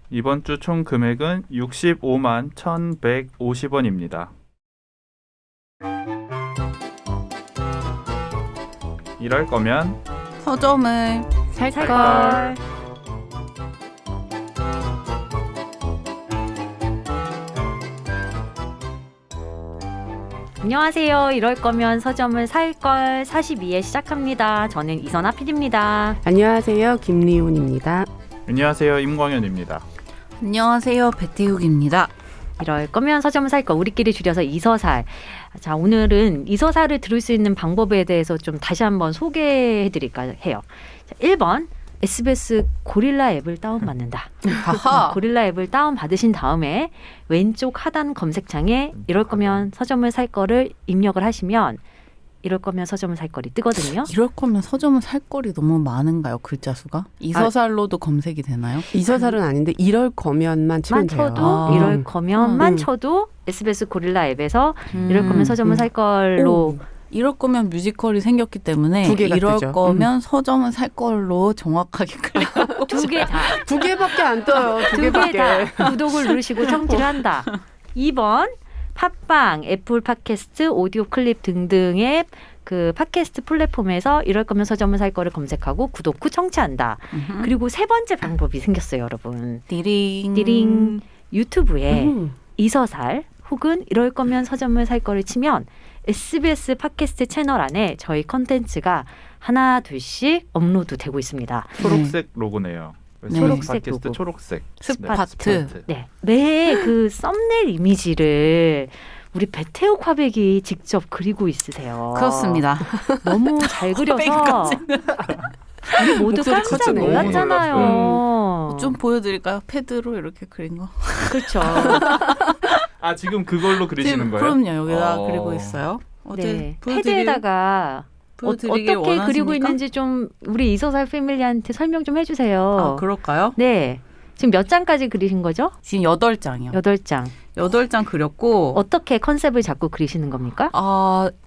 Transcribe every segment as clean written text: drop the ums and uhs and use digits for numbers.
이번 주 총 금액은 65만 1,150원입니다. 이럴 거면 서점을 살걸. 안녕하세요. 이럴 거면 서점을 살걸 42회 시작합니다. 저는 이선아 PD입니다. 안녕하세요. 김리훈입니다. 안녕하세요. 임광현입니다. 안녕하세요. 배태욱입니다. 이럴 거면 서점을 살걸 우리끼리 줄여서 이서살. 자, 오늘은 이서살을 들을 수 있는 방법에 대해서 좀 다시 한번 소개해드릴까 해요. 자, 1번 SBS 고릴라 앱을 다운받는다. 고릴라 앱을 다운받으신 다음에 왼쪽 하단 검색창에 이럴 거면 서점을 살 거를 입력을 하시면 이럴 거면 서점을 살 거리 뜨거든요. 이럴 거면 서점을 살 거리 너무 많은가요? 글자 수가? 이서살로도 검색이 되나요? 이서살은 아닌데 이럴 거면만 치면 돼요. 쳐도 이럴 거면만 쳐도 SBS 고릴라 앱에서 이럴 거면 서점을 살 걸로 이럴 거면 뮤지컬이 생겼기 때문에 두 개가 이럴 뜨죠. 거면 서점을 살 걸로 정확하게 클릭하고 두 개 다. 두 개밖에 안 떠요. 두 두 개 개밖에. 다 구독을 누르시고 청취를 한다. 2번 팟빵, 애플 팟캐스트, 오디오 클립 등등의 그 팟캐스트 플랫폼에서 이럴 거면 서점을 살 거를 검색하고 구독 후 청취한다. 그리고 세 번째 방법이 생겼어요, 여러분. 띠링. 유튜브에 이서살 혹은 이럴 거면 서점을 살 거를 치면 SBS 팟캐스트 채널 안에 저희 컨텐츠가 하나 둘씩 업로드 되고 있습니다. 초록색 로고네요. 네. 초록색 팟캐스트 로고. 초록색. 스파트. 네, 매 그 썸네일 이미지를 우리 배태욱 화백이 직접 그리고 있으세요. 그렇습니다. 너무 잘 그려서 우리 모두 목소리 깜짝 컸잖아요. 놀랐잖아요. 좀 보여드릴까요? 패드로 이렇게 그린 거. 그렇죠. 아, 지금 그걸로 그리시는 지금 거예요? 그럼요. 여기다 어. 그리고 있어요. 네, 패드에다가 어떻게 그리고 있는지 좀 우리 이서살 패밀리한테 설명 좀 해주세요. 아, 그럴까요? 네. 지금 몇 장까지 그리신 거죠? 지금 8장이요. 8장. 8장 그렸고 어떻게 컨셉을 잡고 그리시는 겁니까?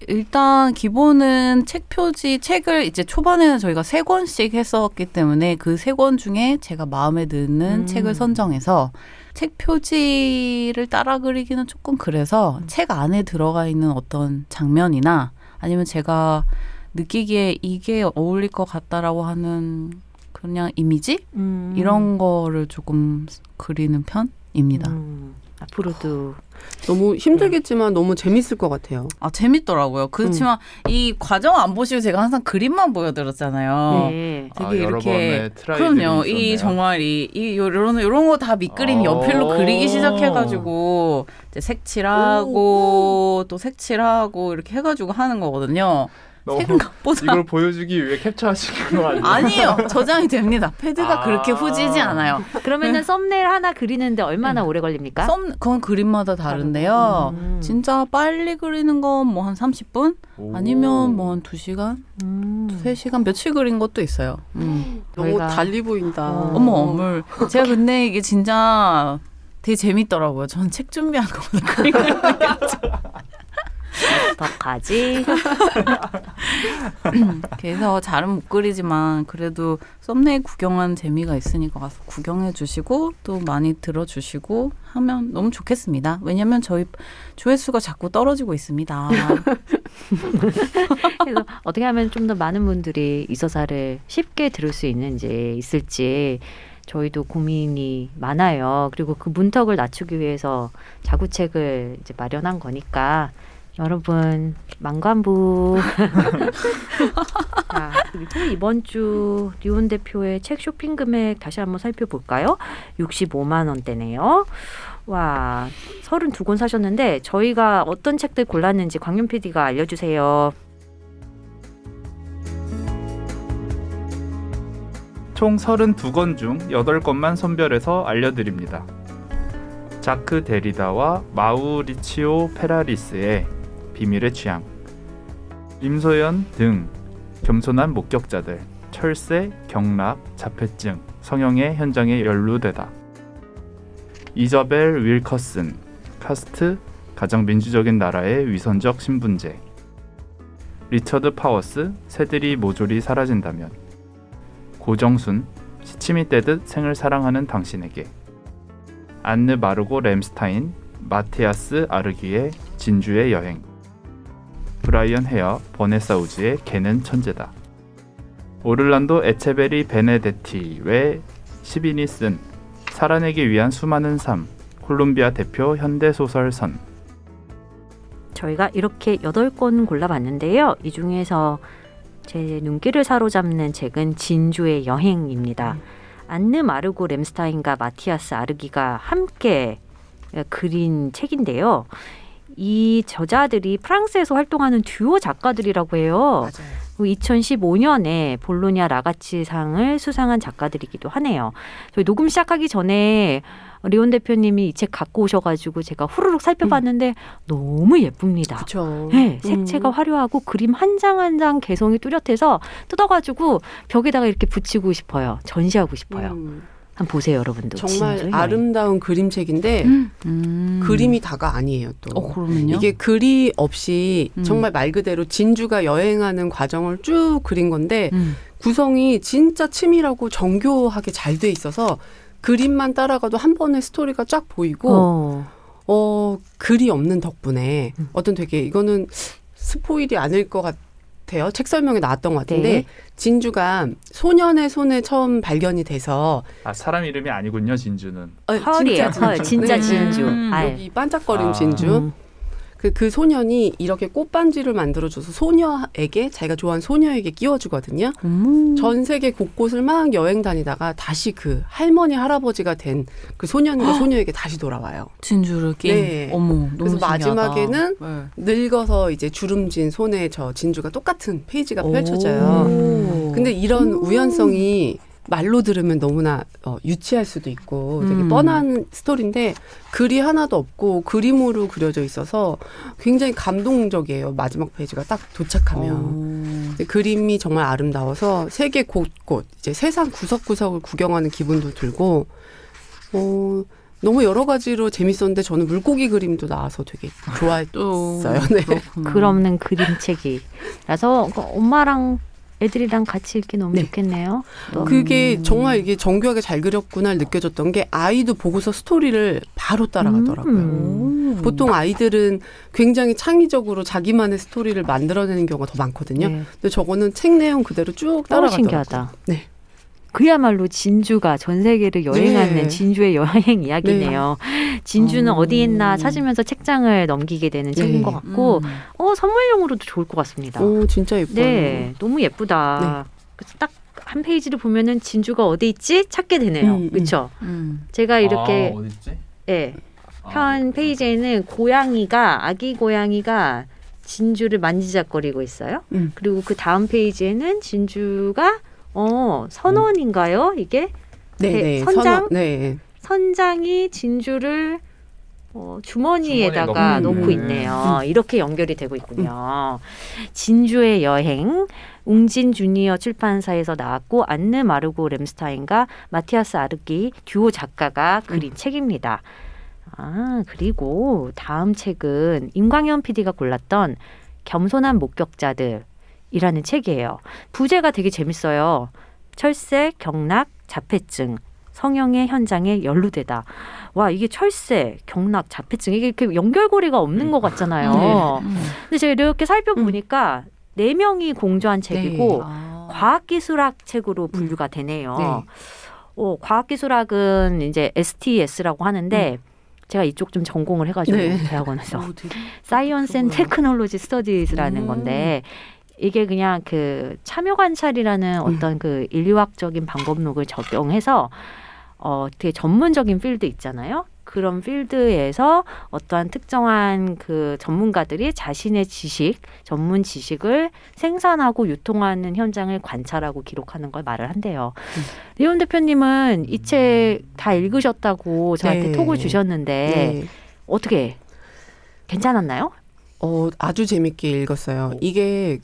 일단 기본은 책 표지, 책을 이제 초반에는 저희가 3권씩 했었기 때문에 그 3권 중에 제가 마음에 드는 책을 선정해서 책 표지를 따라 그리기는 조금 그래서 책 안에 들어가 있는 어떤 장면이나 아니면 제가 느끼기에 이게 어울릴 것 같다라고 하는 그냥 이미지? 이런 거를 조금 그리는 편입니다. 앞으로도 너무 힘들겠지만 너무 재밌을 것 같아요. 재밌더라고요. 그렇지만 이 과정 안 보시고 제가 항상 그림만 보여드렸잖아요. 네. 되게 여러 이렇게 번의 트라이들이 그럼요. 있었네요. 이 정말 이 요런 거 다 밑그림 연필로 그리기 시작해가지고 이제 색칠하고 또 색칠하고 이렇게 해가지고 하는 거거든요. 생각보다 이걸 보여주기 위해 캡처하시는 거 아니에요? 아니에요. 저장이 됩니다. 패드가 그렇게 후지지 않아요. 그러면 썸네일 하나 그리는데 얼마나 오래 걸립니까? 그건 그림마다 다른데요. 진짜 빨리 그리는 건 뭐 한 30분? 아니면 뭐 한 2시간? 3시간? 며칠 그린 것도 있어요. 너무 저희가- 달리 보인다. 어머. 제가 근데 이게 진짜 되게 재밌더라고요. 전 책 준비한 거보다 그림 그리는 게 어떡하지? 그래서 잘은 못 그리지만 그래도 썸네일 구경하는 재미가 있으니까 가서 구경해 주시고 또 많이 들어주시고 하면 너무 좋겠습니다. 왜냐면 저희 조회수가 자꾸 떨어지고 있습니다. 그래서 어떻게 하면 좀 더 많은 분들이 이서사를 쉽게 들을 수 있을지 저희도 고민이 많아요. 그리고 그 문턱을 낮추기 위해서 자구책을 이제 마련한 거니까 여러분 만관부. 자, 그리고 이번 주 리온 대표의 책 쇼핑 금액 다시 한번 살펴볼까요? 65만 원대네요. 와, 32권 사셨는데 저희가 어떤 책들 골랐는지 광윤 PD가 알려주세요. 총 32권 중 8권만 선별해서 알려드립니다. 자크 데리다와 마우리치오 페라리스의 비밀의 취향, 임소연 등 겸손한 목격자들, 철새, 경락, 자폐증, 성형의 현장에 연루되다. 이자벨 윌커슨, 카스트, 가장 민주적인 나라의 위선적 신분제. 리처드 파워스, 새들이 모조리 사라진다면. 고정순, 시침이 떼듯 생을 사랑하는 당신에게. 안느 마르고 램스타인, 마티아스 아르기의 진주의 여행, 브라이언 헤어, 버네사 우즈의 개는 천재다. 오를란도 에체베리 베네데티 외 시인이 쓴 살아내기 위한 수많은 삶, 콜롬비아 대표 현대소설선. 저희가 이렇게 8권 골라봤는데요. 이 중에서 제 눈길을 사로잡는 책은 진주의 여행입니다. 안느 마르고 램스타인과 마티아스 아르기가 함께 그린 책인데요. 이 저자들이 프랑스에서 활동하는 듀오 작가들이라고 해요. 맞아요. 2015년에 볼로냐 라가치상을 수상한 작가들이기도 하네요. 저희 녹음 시작하기 전에 리온 대표님이 이 책 갖고 오셔가지고 제가 후루룩 살펴봤는데 너무 예쁩니다. 그렇죠. 네, 색채가 화려하고 그림 한 장 한 장 개성이 뚜렷해서 뜯어가지고 벽에다가 이렇게 붙이고 싶어요. 전시하고 싶어요. 한번 보세요, 여러분도. 정말 진주의 아름다운 그림책인데 그림이 다가 아니에요. 또 그러면요? 이게 글이 없이 정말 말 그대로 진주가 여행하는 과정을 쭉 그린 건데 구성이 진짜 치밀하고 정교하게 잘 돼 있어서 그림만 따라가도 한 번에 스토리가 쫙 보이고 글이 없는 덕분에 어떤 되게 이거는 스포일이 아닐 것 같아요. 책 설명에 나왔던 것 같은데 네. 진주가 소년의 손에 처음 발견이 돼서 사람 이름이 아니군요, 진주는. 헐이에요. 헐, 진짜 진주. 알. 여기 반짝거리는 진주. 그 소년이 이렇게 꽃반지를 만들어줘서 소녀에게 자기가 좋아하는 소녀에게 끼워주거든요. 전 세계 곳곳을 막 여행 다니다가 다시 그 할머니 할아버지가 된 그 소년과 소녀에게 다시 돌아와요. 진주를 낀. 네. 어머, 너무 그래서 신기하다. 마지막에는 네. 늙어서 이제 주름진 손에 저 진주가 똑같은 페이지가 펼쳐져요. 근데 이런 우연성이 말로 들으면 너무나 유치할 수도 있고 되게 뻔한 스토리인데 글이 하나도 없고 그림으로 그려져 있어서 굉장히 감동적이에요. 마지막 페이지가 딱 도착하면. 그림이 정말 아름다워서 세계 곳곳 이제 세상 구석구석을 구경하는 기분도 들고 너무 여러 가지로 재밌었는데 저는 물고기 그림도 나와서 되게 좋아했어요. 네. 글 없는 그림책이라서 엄마랑 애들이랑 같이 읽기 너무 네. 좋겠네요. 그게 정말 이게 정교하게 잘 그렸구나 느껴졌던 게 아이도 보고서 스토리를 바로 따라가더라고요. 보통 아이들은 굉장히 창의적으로 자기만의 스토리를 만들어내는 경우가 더 많거든요. 네. 근데 저거는 책 내용 그대로 쭉 따라가더라고요. 신기하다. 네. 그야말로 진주가 전 세계를 여행하는 네. 진주의 여행 이야기네요. 진주는 어디 있나 찾으면서 책장을 넘기게 되는 책인 것 같고 선물용으로도 좋을 것 같습니다. 오, 진짜 예뻐요. 네, 너무 예쁘다. 그래서 딱 한 페이지를 보면은 진주가 어디 있지 찾게 되네요. 그렇죠? 제가 이렇게 어딨지? 네, 편 페이지에는 아기 고양이가 진주를 만지작거리고 있어요. 그리고 그 다음 페이지에는 진주가 선원인가요? 이게 네, 선장? 네. 선장이 진주를 주머니에다가 주머니에 놓고 넣고 있네요. 이렇게 연결이 되고 있군요. 진주의 여행, 웅진 주니어 출판사에서 나왔고 안느 마르고 램스타인과 마티아스 아르기 듀오 작가가 그린 책입니다. 그리고 다음 책은 임광현 PD가 골랐던 겸손한 목격자들이라는 책이에요. 부제가 되게 재밌어요. 철새, 경락, 자폐증, 성형의 현장에 연루되다. 와, 이게 철새, 경락, 자폐증 이게 이렇게 연결고리가 없는 것 같잖아요. 근데 제가 이렇게 살펴보니까 4명이 공저한 책이고 과학기술학 책으로 분류가 되네요. 과학기술학은 이제 STS라고 하는데 제가 이쪽 좀 전공을 해가지고 대학원에서 사이언스 앤 테크놀로지 스터디즈라는 건데 이게 그냥 그 참여 관찰이라는 어떤 그 인류학적인 방법론을 적용해서 되게 전문적인 필드 있잖아요. 그런 필드에서 어떠한 특정한 그 전문가들이 자신의 전문 지식을 생산하고 유통하는 현장을 관찰하고 기록하는 걸 말을 한대요. 리온 대표님은 이 책 다 읽으셨다고 저한테 톡을 주셨는데 어떻게 괜찮았나요? 아주 재밌게 읽었어요. 이게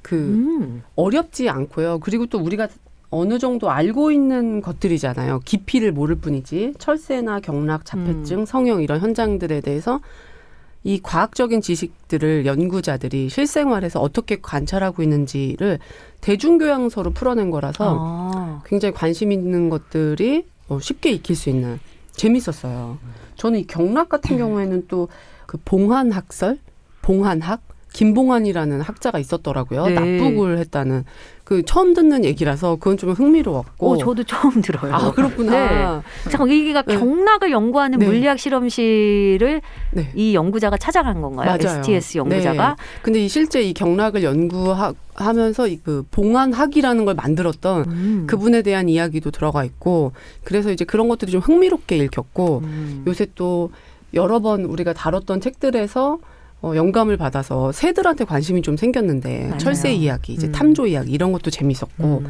어렵지 않고요. 그리고 또 우리가 어느 정도 알고 있는 것들이잖아요. 깊이를 모를 뿐이지. 철새나 경락, 자폐증, 성형 이런 현장들에 대해서 이 과학적인 지식들을 연구자들이 실생활에서 어떻게 관찰하고 있는지를 대중교양서로 풀어낸 거라서 굉장히 관심 있는 것들이 쉽게 익힐 수 있는 재밌었어요. 저는 이 경락 같은 경우에는 또 그 봉한학설, 봉한학, 김봉한이라는 학자가 있었더라고요. 네. 납북을 했다는 그 처음 듣는 얘기라서 그건 좀 흥미로웠고. 저도 처음 들어요. 아 그렇구나. 네. 잠깐 여기가 네. 경락을 연구하는 네. 물리학 실험실을 네. 이 연구자가 찾아간 건가요? 맞아요. STS 연구자가? 네. 근데 이 실제 이 경락을 연구하면서 그 봉한학이라는 걸 만들었던 그분에 대한 이야기도 들어가 있고 그래서 이제 그런 것들이 좀 흥미롭게 읽혔고 요새 또 여러 번 우리가 다뤘던 책들에서 영감을 받아서 새들한테 관심이 좀 생겼는데 맞아요. 철새 이야기, 이제 탐조 이야기 이런 것도 재밌었고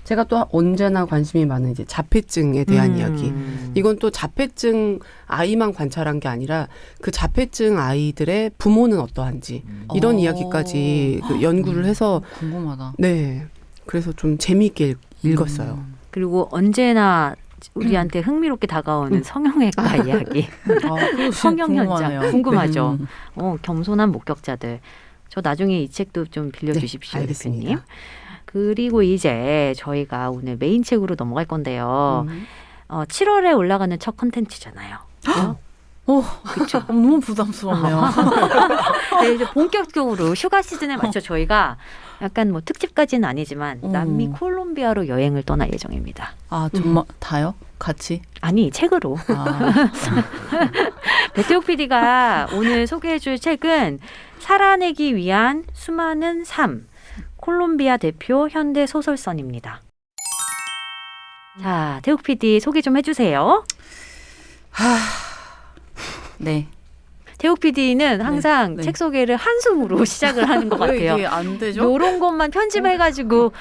제가 또 언제나 관심이 많은 이제 자폐증에 대한 이야기. 이건 또 자폐증 아이만 관찰한 게 아니라 그 자폐증 아이들의 부모는 어떠한지 이런 이야기까지 그 연구를 해서 궁금하다. 네. 그래서 좀 재미있게 읽었어요. 그리고 언제나 우리한테 흥미롭게 다가오는 성형외과 이야기. 성형 현장. 궁금하죠. 겸손한 목격자들. 저 나중에 이 책도 좀 빌려주십시오, 네, 대표님. 알겠습니다. 그리고 이제 저희가 오늘 메인 책으로 넘어갈 건데요. 7월에 올라가는 첫 컨텐츠잖아요. 그렇죠. 너무 부담스럽네요. 네, 이제 본격적으로 휴가 시즌에 맞춰 저희가 약간 뭐 특집까지는 아니지만 남미 콜롬비아로 여행을 떠날 예정입니다. 아 정말 다요? 같이? 아니 책으로. 배태욱 PD가 오늘 소개해줄 책은 살아내기 위한 수많은 삶. 콜롬비아 대표 현대 소설선입니다. 자, 태욱 PD 소개 좀 해주세요. 네. 태욱 PD는 항상 네. 책 소개를 한숨으로 시작을 하는 것 왜 같아요. 이게 안 되죠? 요런 것만 편집해가지고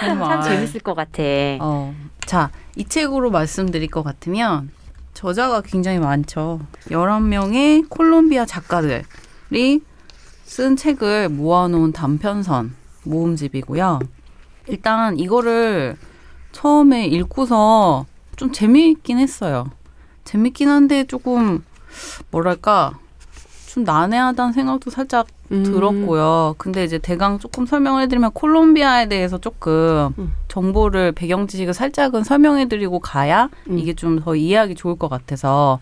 정말 참 재밌을 것 같아. 자, 이 책으로 말씀드릴 것 같으면 저자가 굉장히 많죠. 11명의 콜롬비아 작가들이 쓴 책을 모아놓은 단편선 모음집이고요. 일단 이거를 처음에 읽고서 좀 재미있긴 했어요. 재밌긴 한데 조금 뭐랄까 좀 난해하다는 생각도 살짝 들었고요. 근데 이제 대강 조금 설명을 해드리면 콜롬비아에 대해서 조금 정보를 배경 지식을 살짝은 설명해드리고 가야 이게 좀 더 이해하기 좋을 것 같아서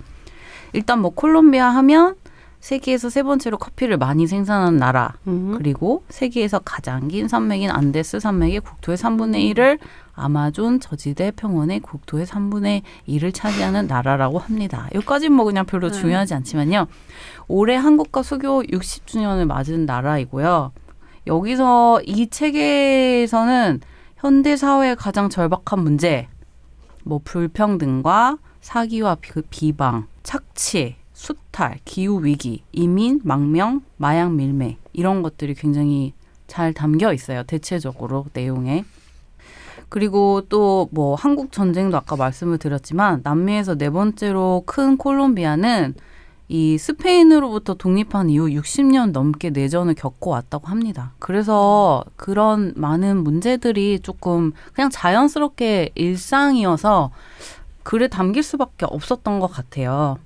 일단 뭐 콜롬비아 하면 세계에서 세 번째로 커피를 많이 생산하는 나라 그리고 세계에서 가장 긴 산맥인 안데스 산맥의 국토의 3분의 1을 아마존 저지대 평원의 국토의 3분의 1을 차지하는 나라라고 합니다. 여기까지는 뭐 그냥 별로 중요하지 않지만요. 올해 한국과 수교 60주년을 맞은 나라이고요. 여기서 이 책에서는 현대 사회의 가장 절박한 문제, 뭐 불평등과 사기와 비방, 착취, 수탈, 기후위기, 이민, 망명, 마약 밀매 이런 것들이 굉장히 잘 담겨 있어요. 대체적으로 내용에. 그리고 또 뭐 한국 전쟁도 아까 말씀을 드렸지만 남미에서 네 번째로 큰 콜롬비아는 이 스페인으로부터 독립한 이후 60년 넘게 내전을 겪어왔다고 합니다. 그래서 그런 많은 문제들이 조금 그냥 자연스럽게 일상이어서 글에 담길 수밖에 없었던 것 같아요.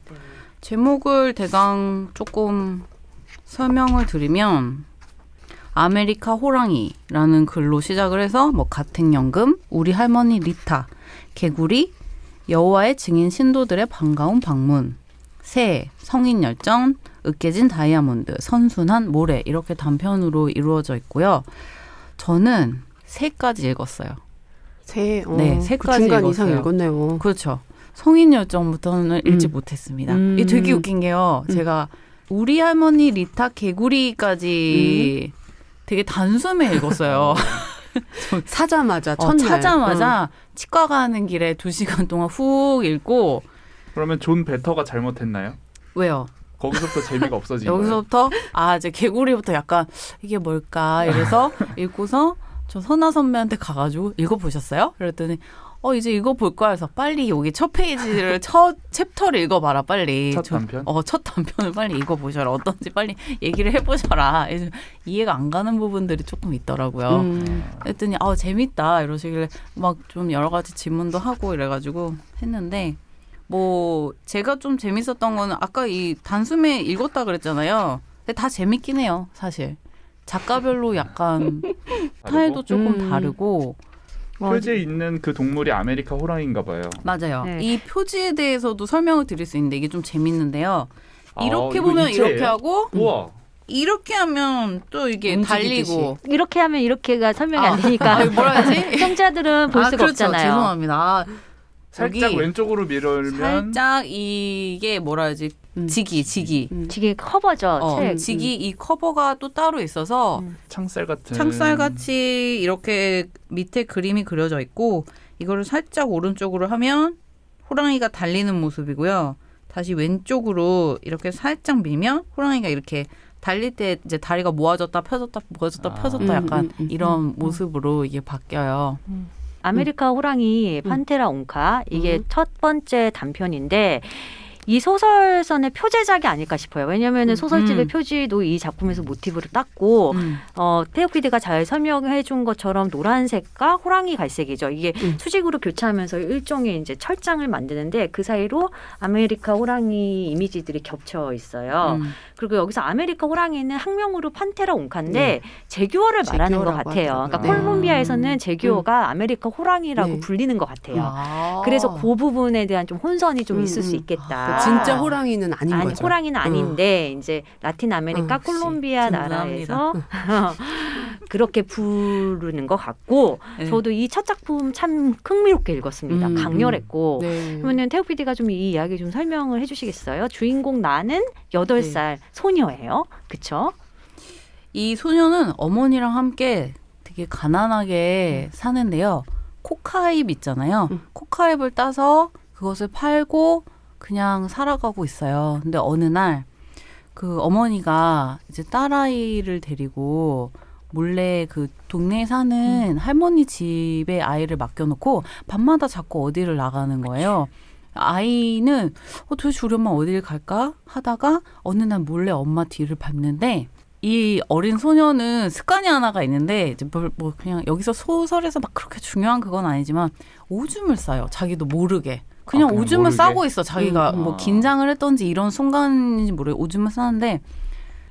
제목을 대강 조금 설명을 드리면 아메리카 호랑이라는 글로 시작을 해서 뭐 가택연금, 우리 할머니 리타, 개구리, 여호와의 증인 신도들의 반가운 방문, 새, 성인열정, 으깨진 다이아몬드, 선순한 모래 이렇게 단편으로 이루어져 있고요. 저는 3까지 읽었어요. 네, 네, 그 3까지 중간 읽었어요. 이상 읽었네요. 그렇죠. 성인열정부터는 읽지 못했습니다. 이게 되게 웃긴 게요. 제가 우리 할머니 리타 개구리까지 되게 단숨에 읽었어요. 사자마자 첫날. 찾자마자 치과 가는 길에 2시간 동안 훅 읽고 그러면 존 베터가 잘못했나요? 왜요? 거기서부터 재미가 없어진 거예요. 여기서부터 이제 개구리부터 약간 이게 뭘까 이래서 읽고서 저 선아 선배한테 가가지고 읽어보셨어요? 그랬더니 이제 읽어볼 거야 해서 빨리 여기 첫 페이지를 첫 챕터를 읽어봐라 빨리. 첫 단편? 첫 단편을 빨리 읽어보셔라. 어떤지 빨리 얘기를 해보셔라. 이해가 안 가는 부분들이 조금 있더라고요. 그랬더니 재밌다 이러시길래 막 좀 여러 가지 질문도 하고 이래가지고 했는데 뭐 제가 좀 재밌었던 거는 아까 이 단숨에 읽었다 그랬잖아요. 근데 다 재밌긴 해요 사실. 작가별로 약간 스타일도 조금 다르고 표지에 있는 그 동물이 아메리카 호랑이인가 봐요. 맞아요. 네. 이 표지에 대해서도 설명을 드릴 수 있는데 이게 좀 재밌는데요. 이렇게 이거 보면 이체예요? 이렇게 하고 우와. 이렇게 하면 또 이게 움직이듯이. 달리고 이렇게 하면 이렇게가 설명이 안 되니까 아, 뭐라 해야지? 청자들은 볼 수가 그렇죠. 없잖아요. 죄송합니다. 아, 살짝 여기 왼쪽으로 밀면 살짝 이게 뭐라 해야지? 지기. 이게 커버죠. 책. 지기 이 커버가 또 따로 있어서 창살 같은. 창살같이 이렇게 밑에 그림이 그려져 있고 이거를 살짝 오른쪽으로 하면 호랑이가 달리는 모습이고요. 다시 왼쪽으로 이렇게 살짝 밀면 호랑이가 이렇게 달릴 때 이제 다리가 모아졌다 펴졌다 모아졌다 아. 펴졌다 약간 이런 모습으로 이게 바뀌어요. 아메리카 호랑이 판테라 옹카 이게 첫 번째 단편인데 이 소설선의 표제작이 아닐까 싶어요. 왜냐하면 소설집의 표지도 이 작품에서 모티브를 땄고 태욱 PD가 잘 설명해 준 것처럼 노란색과 호랑이 갈색이죠. 이게 수직으로 교차하면서 일종의 이제 철장을 만드는데 그 사이로 아메리카 호랑이 이미지들이 겹쳐 있어요. 그리고 여기서 아메리카 호랑이는 학명으로 판테라 옹카인데 제규어를 말하는 것 제규어라고 같아요. 하더라고요. 그러니까 콜롬비아에서는 제규어가 아메리카 호랑이라고 네. 불리는 것 같아요. 아. 그래서 그 부분에 대한 좀 혼선이 좀 있을 수 있겠다. 진짜 호랑이는 아닌 아니, 거죠. 호랑이는 아닌데 이제 라틴 아메리카 콜롬비아 든든합니다. 나라에서 그렇게 부르는 것 같고 네. 저도 이 첫 작품 참 흥미롭게 읽었습니다. 강렬했고 네. 그러면 태욱 PD가 좀 이 이야기 좀 설명을 해주시겠어요? 주인공 나는 8살 소녀예요. 그쵸? 이 소녀는 어머니랑 함께 되게 가난하게 사는데요. 코카잎 있잖아요. 코카잎을 따서 그것을 팔고 그냥 살아가고 있어요. 근데 어느 날 그 어머니가 이제 딸아이를 데리고 몰래 그 동네에 사는 할머니 집에 아이를 맡겨놓고 밤마다 자꾸 어디를 나가는 거예요. 아이는 도대체 우리 엄마 어디를 갈까 하다가 어느 날 몰래 엄마 뒤를 밟는데 이 어린 소녀는 습관이 하나가 있는데 이제 뭐 그냥 여기서 소설에서 막 그렇게 중요한 그건 아니지만 오줌을 싸요. 자기도 모르게. 그냥 그냥 오줌을 모르게? 싸고 있어. 자기가 뭐 아. 긴장을 했던지 이런 순간인지 모르게 오줌을 싸는데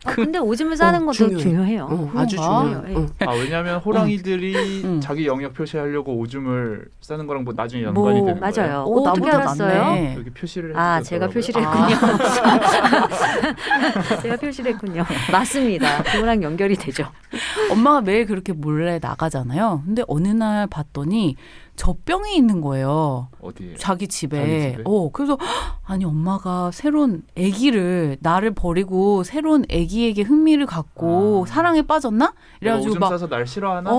근데 오줌을 싸는 것도 중요해. 중요해요. 아주 그런가? 중요해요. 왜냐하면 호랑이들이 자기 영역 표시하려고 오줌을 싸는 거랑 뭐 나중에 연관이 되는 거예요. 맞아요. 나보다 어떻게 알았어요? 낫네. 여기 표시를 아, 해주셨더라고요. 제가 표시를 했군요. 제가 표시를 했군요. 맞습니다. 그거랑 연결이 되죠. 엄마가 매일 그렇게 몰래 나가잖아요. 근데 어느 날 봤더니 젖병이 있는 거예요. 어디에? 자기 집에. 자기 집에? 그래서 아니 엄마가 새로운 아기를 나를 버리고 새로운 아기에게 흥미를 갖고 사랑에 빠졌나? 내가 이래가지고 오줌 막 싸서 날 싫어하나?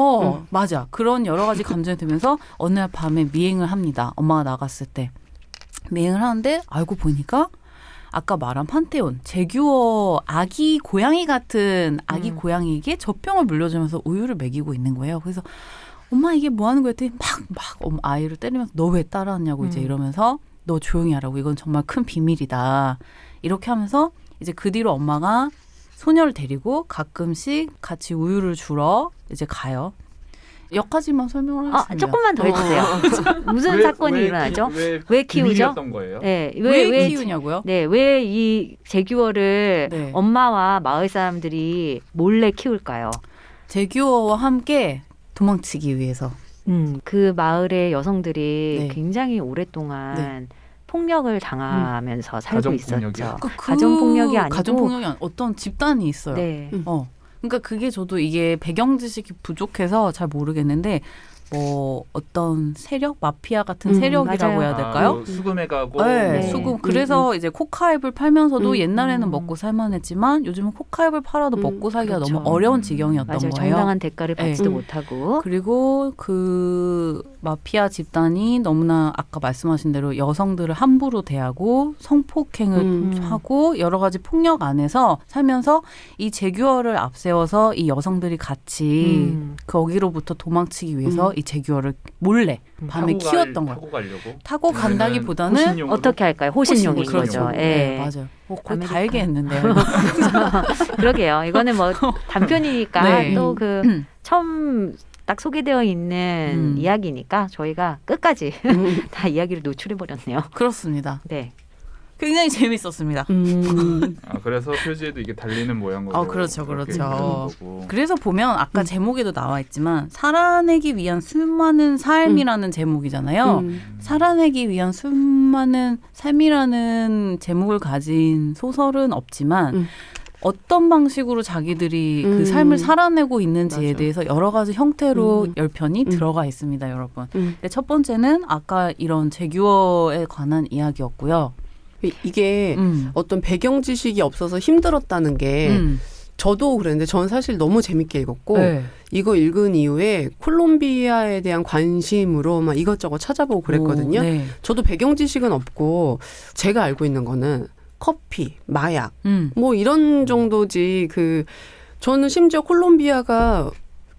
맞아. 그런 여러 가지 감정이 들면서 어느 날 밤에 미행을 합니다. 엄마가 나갔을 때. 미행을 하는데 알고 보니까 아까 말한 판테온, 제규어 아기 고양이 같은 아기 고양이에게 젖병을 물려주면서 우유를 먹이고 있는 거예요. 그래서 엄마 이게 뭐 하는 거야? 했더니 막 아이를 때리면서 너 왜 따라왔냐고 이제 이러면서 너 조용히 하라고 이건 정말 큰 비밀이다. 이렇게 하면서 이제 그 뒤로 엄마가 소녀를 데리고 가끔씩 같이 우유를 주러 이제 가요. 여기까지만 설명을 하겠습니다. 조금만 더 해주세요. 무슨 사건이 일어나죠? 왜 키우죠? 비밀이었던 거예요? 네, 왜 키우냐고요? 네, 왜 이 제규어를 네. 엄마와 마을 사람들이 몰래 키울까요? 제규어와 함께 도망치기 위해서. 그 마을의 여성들이 네. 굉장히 오랫동안 폭력을 당하면서 살고 가정폭력이요? 있었죠. 가정폭력이 아니고 가정폭력이 어떤 집단이 있어요. 네. 그러니까 그게 저도 이게 배경 지식이 부족해서 잘 모르겠는데 뭐 어떤 세력 마피아 같은 세력이라고 맞아요. 해야 될까요? 그 수금해 가고 네, 네. 수금. 그래서 이제 코카잎을 팔면서도 옛날에는 음. 먹고 살만했지만 요즘은 코카잎을 팔아도 먹고 살기가 그렇죠. 너무 어려운 지경이었던 맞아요. 거예요. 정당한 대가를 받지도 네. 못하고 그리고 그 마피아 집단이 너무나 아까 말씀하신 대로 여성들을 함부로 대하고 성폭행을 하고 여러 가지 폭력 안에서 살면서 이 제규어를 앞세워서 이 여성들이 같이 거기로부터 도망치기 위해서 이 제규어를 몰래 밤에 키웠던 거예요. 타고 가려고. 타고 간다기보다는 호신용으로? 어떻게 할까요? 호신용인 호신용. 거죠. 그렇죠. 네, 예. 맞아요. 거의 다 아메리카. 얘기했는데요. 그러게요. 이거는 뭐 단편이니까 네. 또 그 처음 딱 소개되어 있는 이야기니까 저희가 끝까지 다 이야기를 노출해 버렸네요. 그렇습니다. 네. 굉장히 재밌었습니다. 그래서 표지에도 이게 달리는 모양으로. 그렇죠, 그렇게 그렇죠. 그리는 거고. 그래서 보면 아까 제목에도 나와 있지만 살아내기 위한 수많은 삶이라는 제목이잖아요. 살아내기 위한 수많은 삶이라는 제목을 가진 소설은 없지만 어떤 방식으로 자기들이 그 삶을 살아내고 있는지에 맞아. 대해서 여러 가지 형태로 10편이 들어가 있습니다, 여러분. 근데 첫 번째는 아까 이런 제규어에 관한 이야기였고요. 이게 어떤 배경 지식이 없어서 힘들었다는 게 저도 그랬는데 저는 사실 너무 재밌게 읽었고 네. 이거 읽은 이후에 콜롬비아에 대한 관심으로 막 이것저것 찾아보고 그랬거든요. 네. 저도 배경 지식은 없고 제가 알고 있는 거는 커피, 마약 뭐 이런 정도지 저는 심지어 콜롬비아가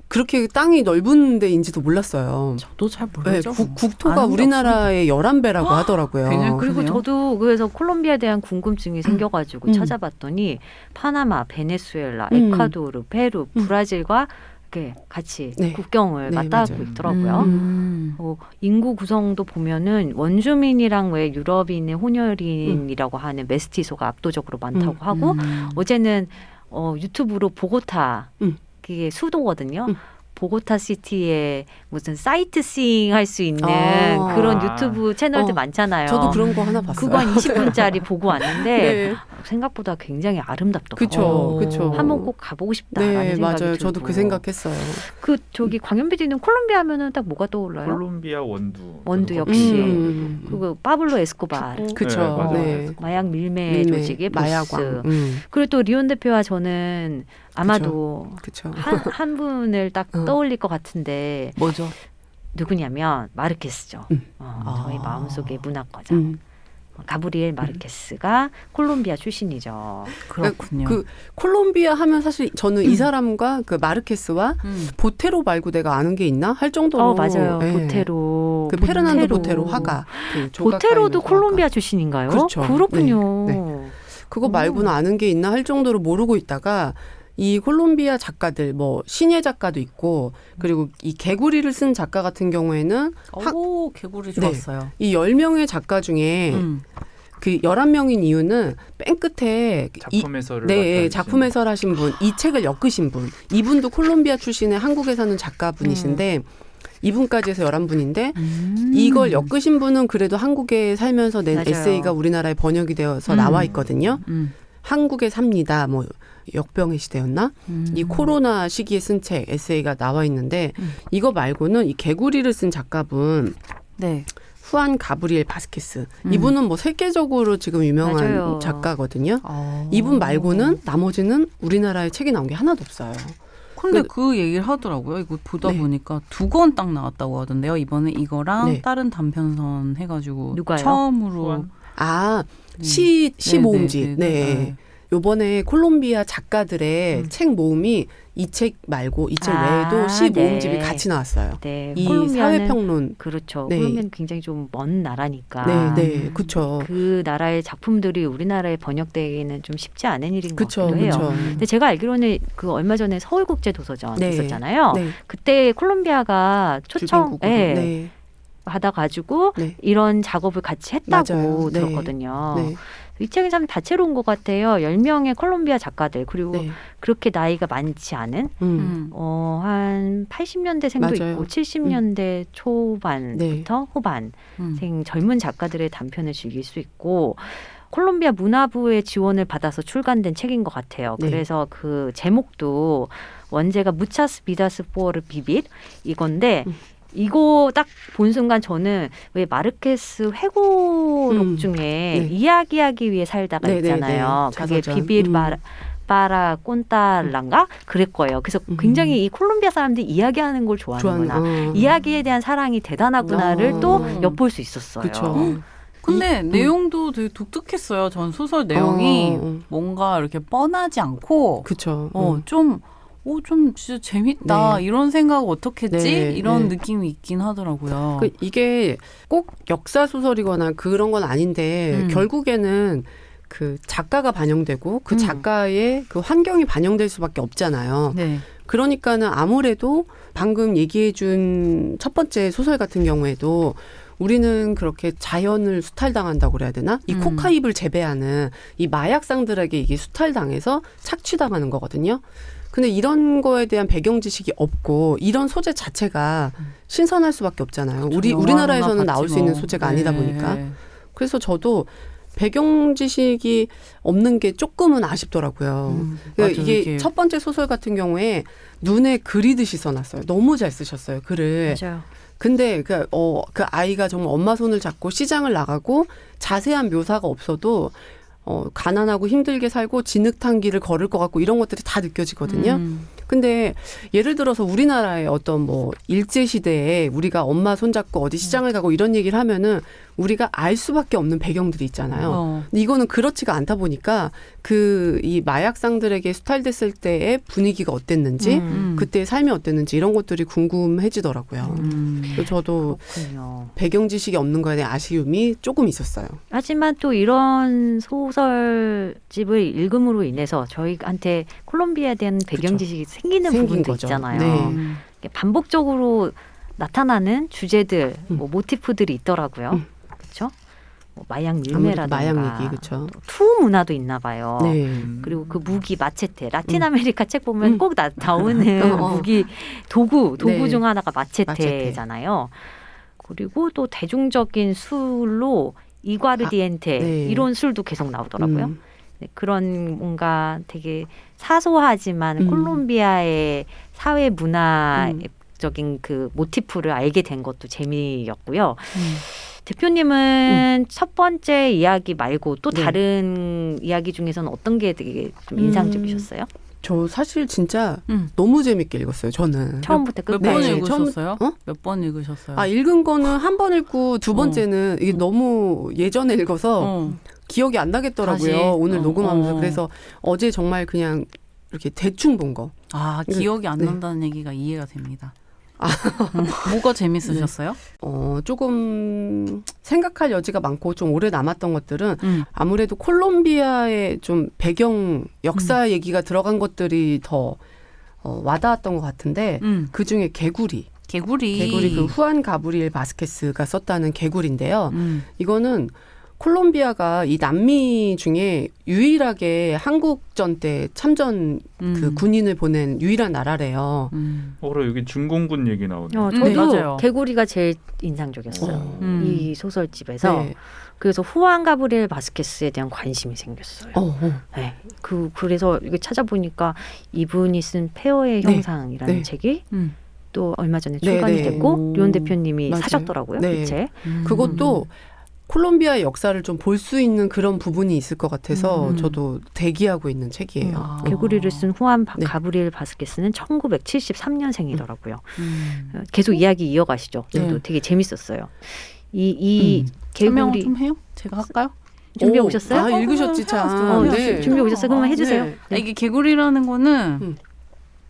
그렇게 땅이 넓은 데인지도 몰랐어요. 저도 잘 네, 모르죠. 국토가 아는 게 우리나라의 11배라고 하더라고요. 굉장히 그리고 그러네요. 저도 그래서 콜롬비아에 대한 궁금증이 생겨가지고 찾아봤더니 파나마, 베네수엘라, 에콰도르, 페루, 브라질과 이렇게 같이 네. 국경을 네, 맞닿고 맞아요. 있더라고요. 인구 구성도 보면은 원주민이랑 왜 유럽인의 혼혈인이라고 하는 메스티소가 압도적으로 많다고 하고 어제는 유튜브로 보고타 그게 수도거든요. 보고타 시티에 무슨 사이트싱 할 수 있는 그런 유튜브 채널들 많잖아요. 저도 그런 거 하나 봤어요. 그거 한 20분짜리 보고 왔는데 네. 생각보다 굉장히 아름답더라고요. 그쵸. 한번 꼭 가보고 싶다라는 네, 생각이 맞아요. 들고. 저도 그 생각했어요. 저기 광현 PD는 콜롬비아 하면은 딱 뭐가 떠올라요? 콜롬비아 원두 역시. 음. 파블로 에스코바르. 그쵸. 네, 맞아요. 네. 마약 밀매 조직의 보스. 마약왕. 그리고 또 리온 대표와 저는 아마도 그쵸. 한 분을 딱 떠올릴 것 같은데 뭐죠? 누구냐면 마르케스죠. 저희 마음속의 문학거자. 가브리엘 마르케스가 콜롬비아 출신이죠. 그렇군요. 콜롬비아 하면 사실 저는 이 사람과 그 마르케스와 보테로 말고 내가 아는 게 있나 할 정도로. 맞아요. 네. 보테로. 페르난도 보테로 화가. 보테로도 콜롬비아 출신인가요? 그렇죠. 그렇군요. 네. 그거 말고는 아는 게 있나 할 정도로 모르고 있다가 이 콜롬비아 작가들 신예 작가도 있고 그리고 이 개구리를 쓴 작가 같은 경우에는 개구리 좋았어요. 이 10명의 작가 중에 그 11명인 이유는 맨 끝에 작품 해설을 네, 작품 해설하신 분, 이 책을 엮으신 분. 이분도 콜롬비아 출신의 한국에 사는 작가분이신데 이분까지 해서 11분인데 이걸 엮으신 분은 그래도 한국에 살면서 낸 맞아요. 에세이가 우리나라에 번역이 되어서 나와 있거든요. 한국에 삽니다. 역병의 시대였나? 이 코로나 시기에 쓴 책, 에세이가 나와 있는데 이거 말고는 이 개구리를 쓴 작가분 네. 후안 가브리엘 바스케스. 이분은 세계적으로 지금 유명한 맞아요. 작가거든요. 이분 말고는 나머지는 우리나라에 책이 나온 게 하나도 없어요. 근데 그 얘기를 하더라고요. 이거 보다 네. 보니까 2권 딱 나왔다고 하던데요. 이번에 이거랑 네. 다른 단편선 해가지고 누가요? 처음으로 시 모음집. 네. 네. 요번에 콜롬비아 작가들의 책 모음이 이 책 말고 이 책 외에도 시 모음집이 네. 같이 나왔어요. 네. 이 콜롬비아는 사회평론. 그렇죠. 네. 콜롬비아는 굉장히 좀 먼 나라니까. 네, 그렇죠. 그 나라의 작품들이 우리나라에 번역되기는 좀 쉽지 않은 일인 것 그렇죠, 같기도 해요. 그렇죠. 근데 제가 알기로는 얼마 전에 서울국제도서전 네. 있었잖아요. 네. 그때 콜롬비아가 초청 주변국으로. 네. 받아가지고 네. 이런 작업을 같이 했다고 맞아요. 네. 들었거든요. 네. 이 책이 참 다채로운 것 같아요. 10명의 콜롬비아 작가들 그리고 네. 그렇게 나이가 많지 않은 한 80년대생도 맞아요. 있고 70년대 초반부터 후반생 젊은 작가들의 단편을 즐길 수 있고 콜롬비아 문화부의 지원을 받아서 출간된 책인 것 같아요. 네. 그래서 그 제목도 원제가 무차스 비다스 포르 비빗 이건데 이거 딱 본 순간 저는 왜 마르케스 회고록 중에 네. 이야기하기 위해 살다가 네, 있잖아요. 네, 네. 그게 자서전. 비빌 바라 꼰따란가 그럴 거예요. 그래서 굉장히 이 콜롬비아 사람들이 이야기하는 걸 좋아하는구나. 이야기에 대한 사랑이 대단하구나를 또 엿볼 수 있었어요. 그렇죠. 근데 내용도 되게 독특했어요. 전 소설 내용이 뭔가 이렇게 뻔하지 않고 그렇죠. 좀 진짜 재밌다. 네. 이런 생각 어떻게 했지? 네, 이런 네. 느낌이 있긴 하더라고요. 이게 꼭 역사 소설이거나 그런 건 아닌데 결국에는 그 작가가 반영되고 그 작가의 그 환경이 반영될 수밖에 없잖아요. 네. 그러니까는 아무래도 방금 얘기해 준 첫 번째 소설 같은 경우에도 우리는 그렇게 자연을 수탈당한다고 그래야 되나? 이 코카잎을 재배하는 이 마약상들에게 이게 수탈당해서 착취당하는 거거든요. 근데 이런 거에 대한 배경 지식이 없고 이런 소재 자체가 신선할 수밖에 없잖아요. 우리나라에서는 나올 수 있는 소재가 아니다 보니까. 그래서 저도 배경 지식이 없는 게 조금은 아쉽더라고요. 그러니까 이게 첫 번째 소설 같은 경우에 눈에 그리듯이 써놨어요. 너무 잘 쓰셨어요, 글을. 맞아요. 근데 그 아이가 정말 엄마 손을 잡고 시장을 나가고 자세한 묘사가 없어도 가난하고 힘들게 살고 진흙탕 길을 걸을 것 같고 이런 것들이 다 느껴지거든요. 근데 예를 들어서 우리나라의 어떤 뭐 일제시대에 우리가 엄마 손잡고 어디 시장을 가고 이런 얘기를 하면은 우리가 알 수밖에 없는 배경들이 있잖아요. 근데 이거는 그렇지가 않다 보니까 이 마약상들에게 수탈됐을 때의 분위기가 어땠는지 그때의 삶이 어땠는지 이런 것들이 궁금해지더라고요. 그래서 저도 그렇군요. 배경 지식이 없는 거에 대한 아쉬움이 조금 있었어요. 하지만 또 이런 소설집을 읽음으로 인해서 저희한테 콜롬비아에 대한 배경 지식이 생기는 부분도 거죠. 있잖아요. 네. 반복적으로 나타나는 주제들, 뭐 모티프들이 있더라고요. 그렇죠? 뭐 마약 밀매라든가 마약 얘기 그렇죠. 투 문화도 있나 봐요. 네. 그리고 그 무기 마체테, 라틴 아메리카 책 보면 꼭 나오는 무기 도구 네. 중 하나가 마체테잖아요. 그리고 또 대중적인 술로 이과르디엔테 네. 이런 술도 계속 나오더라고요. 네, 그런 뭔가 되게 사소하지만 콜롬비아의 사회 문화적인 그 모티프를 알게 된 것도 재미였고요. 대표님은 첫 번째 이야기 말고 또 네. 다른 이야기 중에서는 어떤 게 되게 좀 인상적이셨어요? 저 사실 진짜 너무 재밌게 읽었어요. 저는. 처음부터 몇 끝까지. 번 네, 읽으셨어요? 처음- 몇 번 읽으셨어요? 읽은 거는 한 번 읽고 두 번째는 이게 너무 예전에 읽어서 기억이 안 나겠더라고요. 다시? 오늘 녹음하면서. 어. 그래서 어제 정말 그냥 이렇게 대충 본 거. 기억이 안 네. 난다는 얘기가 이해가 됩니다. 뭐가 재밌으셨어요? 조금 생각할 여지가 많고 좀 오래 남았던 것들은 아무래도 콜롬비아의 좀 배경 역사 얘기가 들어간 것들이 더 와닿았던 것 같은데 그중에 개구리 그 후안 가브리엘 바스케스가 썼다는 개구리인데요. 이거는 콜롬비아가 이 남미 중에 유일하게 한국전 때 참전 그 군인을 보낸 유일한 나라래요. 그럼 여기 중공군 얘기 나오네요. 저도 맞아요. 개구리가 제일 인상적이었어요. 이 소설집에서. 네. 그래서 후안 가브리엘 바스케스에 대한 관심이 생겼어요. 네. 그래서 이거 찾아보니까 이분이 쓴 폐허의 네. 형상이라는 네. 책이 또 얼마 전에 네, 출간이 네. 됐고 류원 대표님이 맞아요. 사셨더라고요. 네. 그 책. 그것도 콜롬비아의 역사를 좀 볼 수 있는 그런 부분이 있을 것 같아서 저도 대기하고 있는 책이에요. 개구리를 쓴 후안 네. 가브리엘 바스케스는 1973년생이더라고요. 계속 이야기 이어가시죠. 네. 저도 되게 재밌었어요. 이 설명 개구리 좀 해요? 제가 할까요? 준비해 오셨어요? 읽으셨지 참. 준비해 오셨어요? 그러면 해주세요. 네. 이게 개구리라는 거는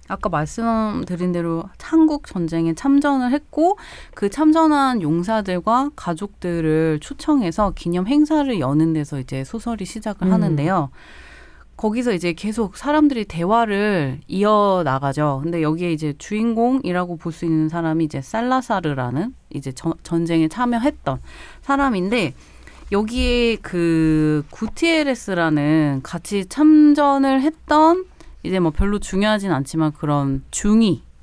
아까 말씀드린 대로 한국 전쟁에 참전을 했고 그 참전한 용사들과 가족들을 초청해서 기념 행사를 여는 데서 이제 소설이 시작을 하는데요. 거기서 이제 계속 사람들이 대화를 이어나가죠. 근데 여기에 이제 주인공이라고 볼 수 있는 사람이 이제 살라사르라는 이제 전쟁에 참여했던 사람인데 여기에 그 구티에레스라는 같이 참전을 했던 이제 뭐 별로 중요하진 않지만 그런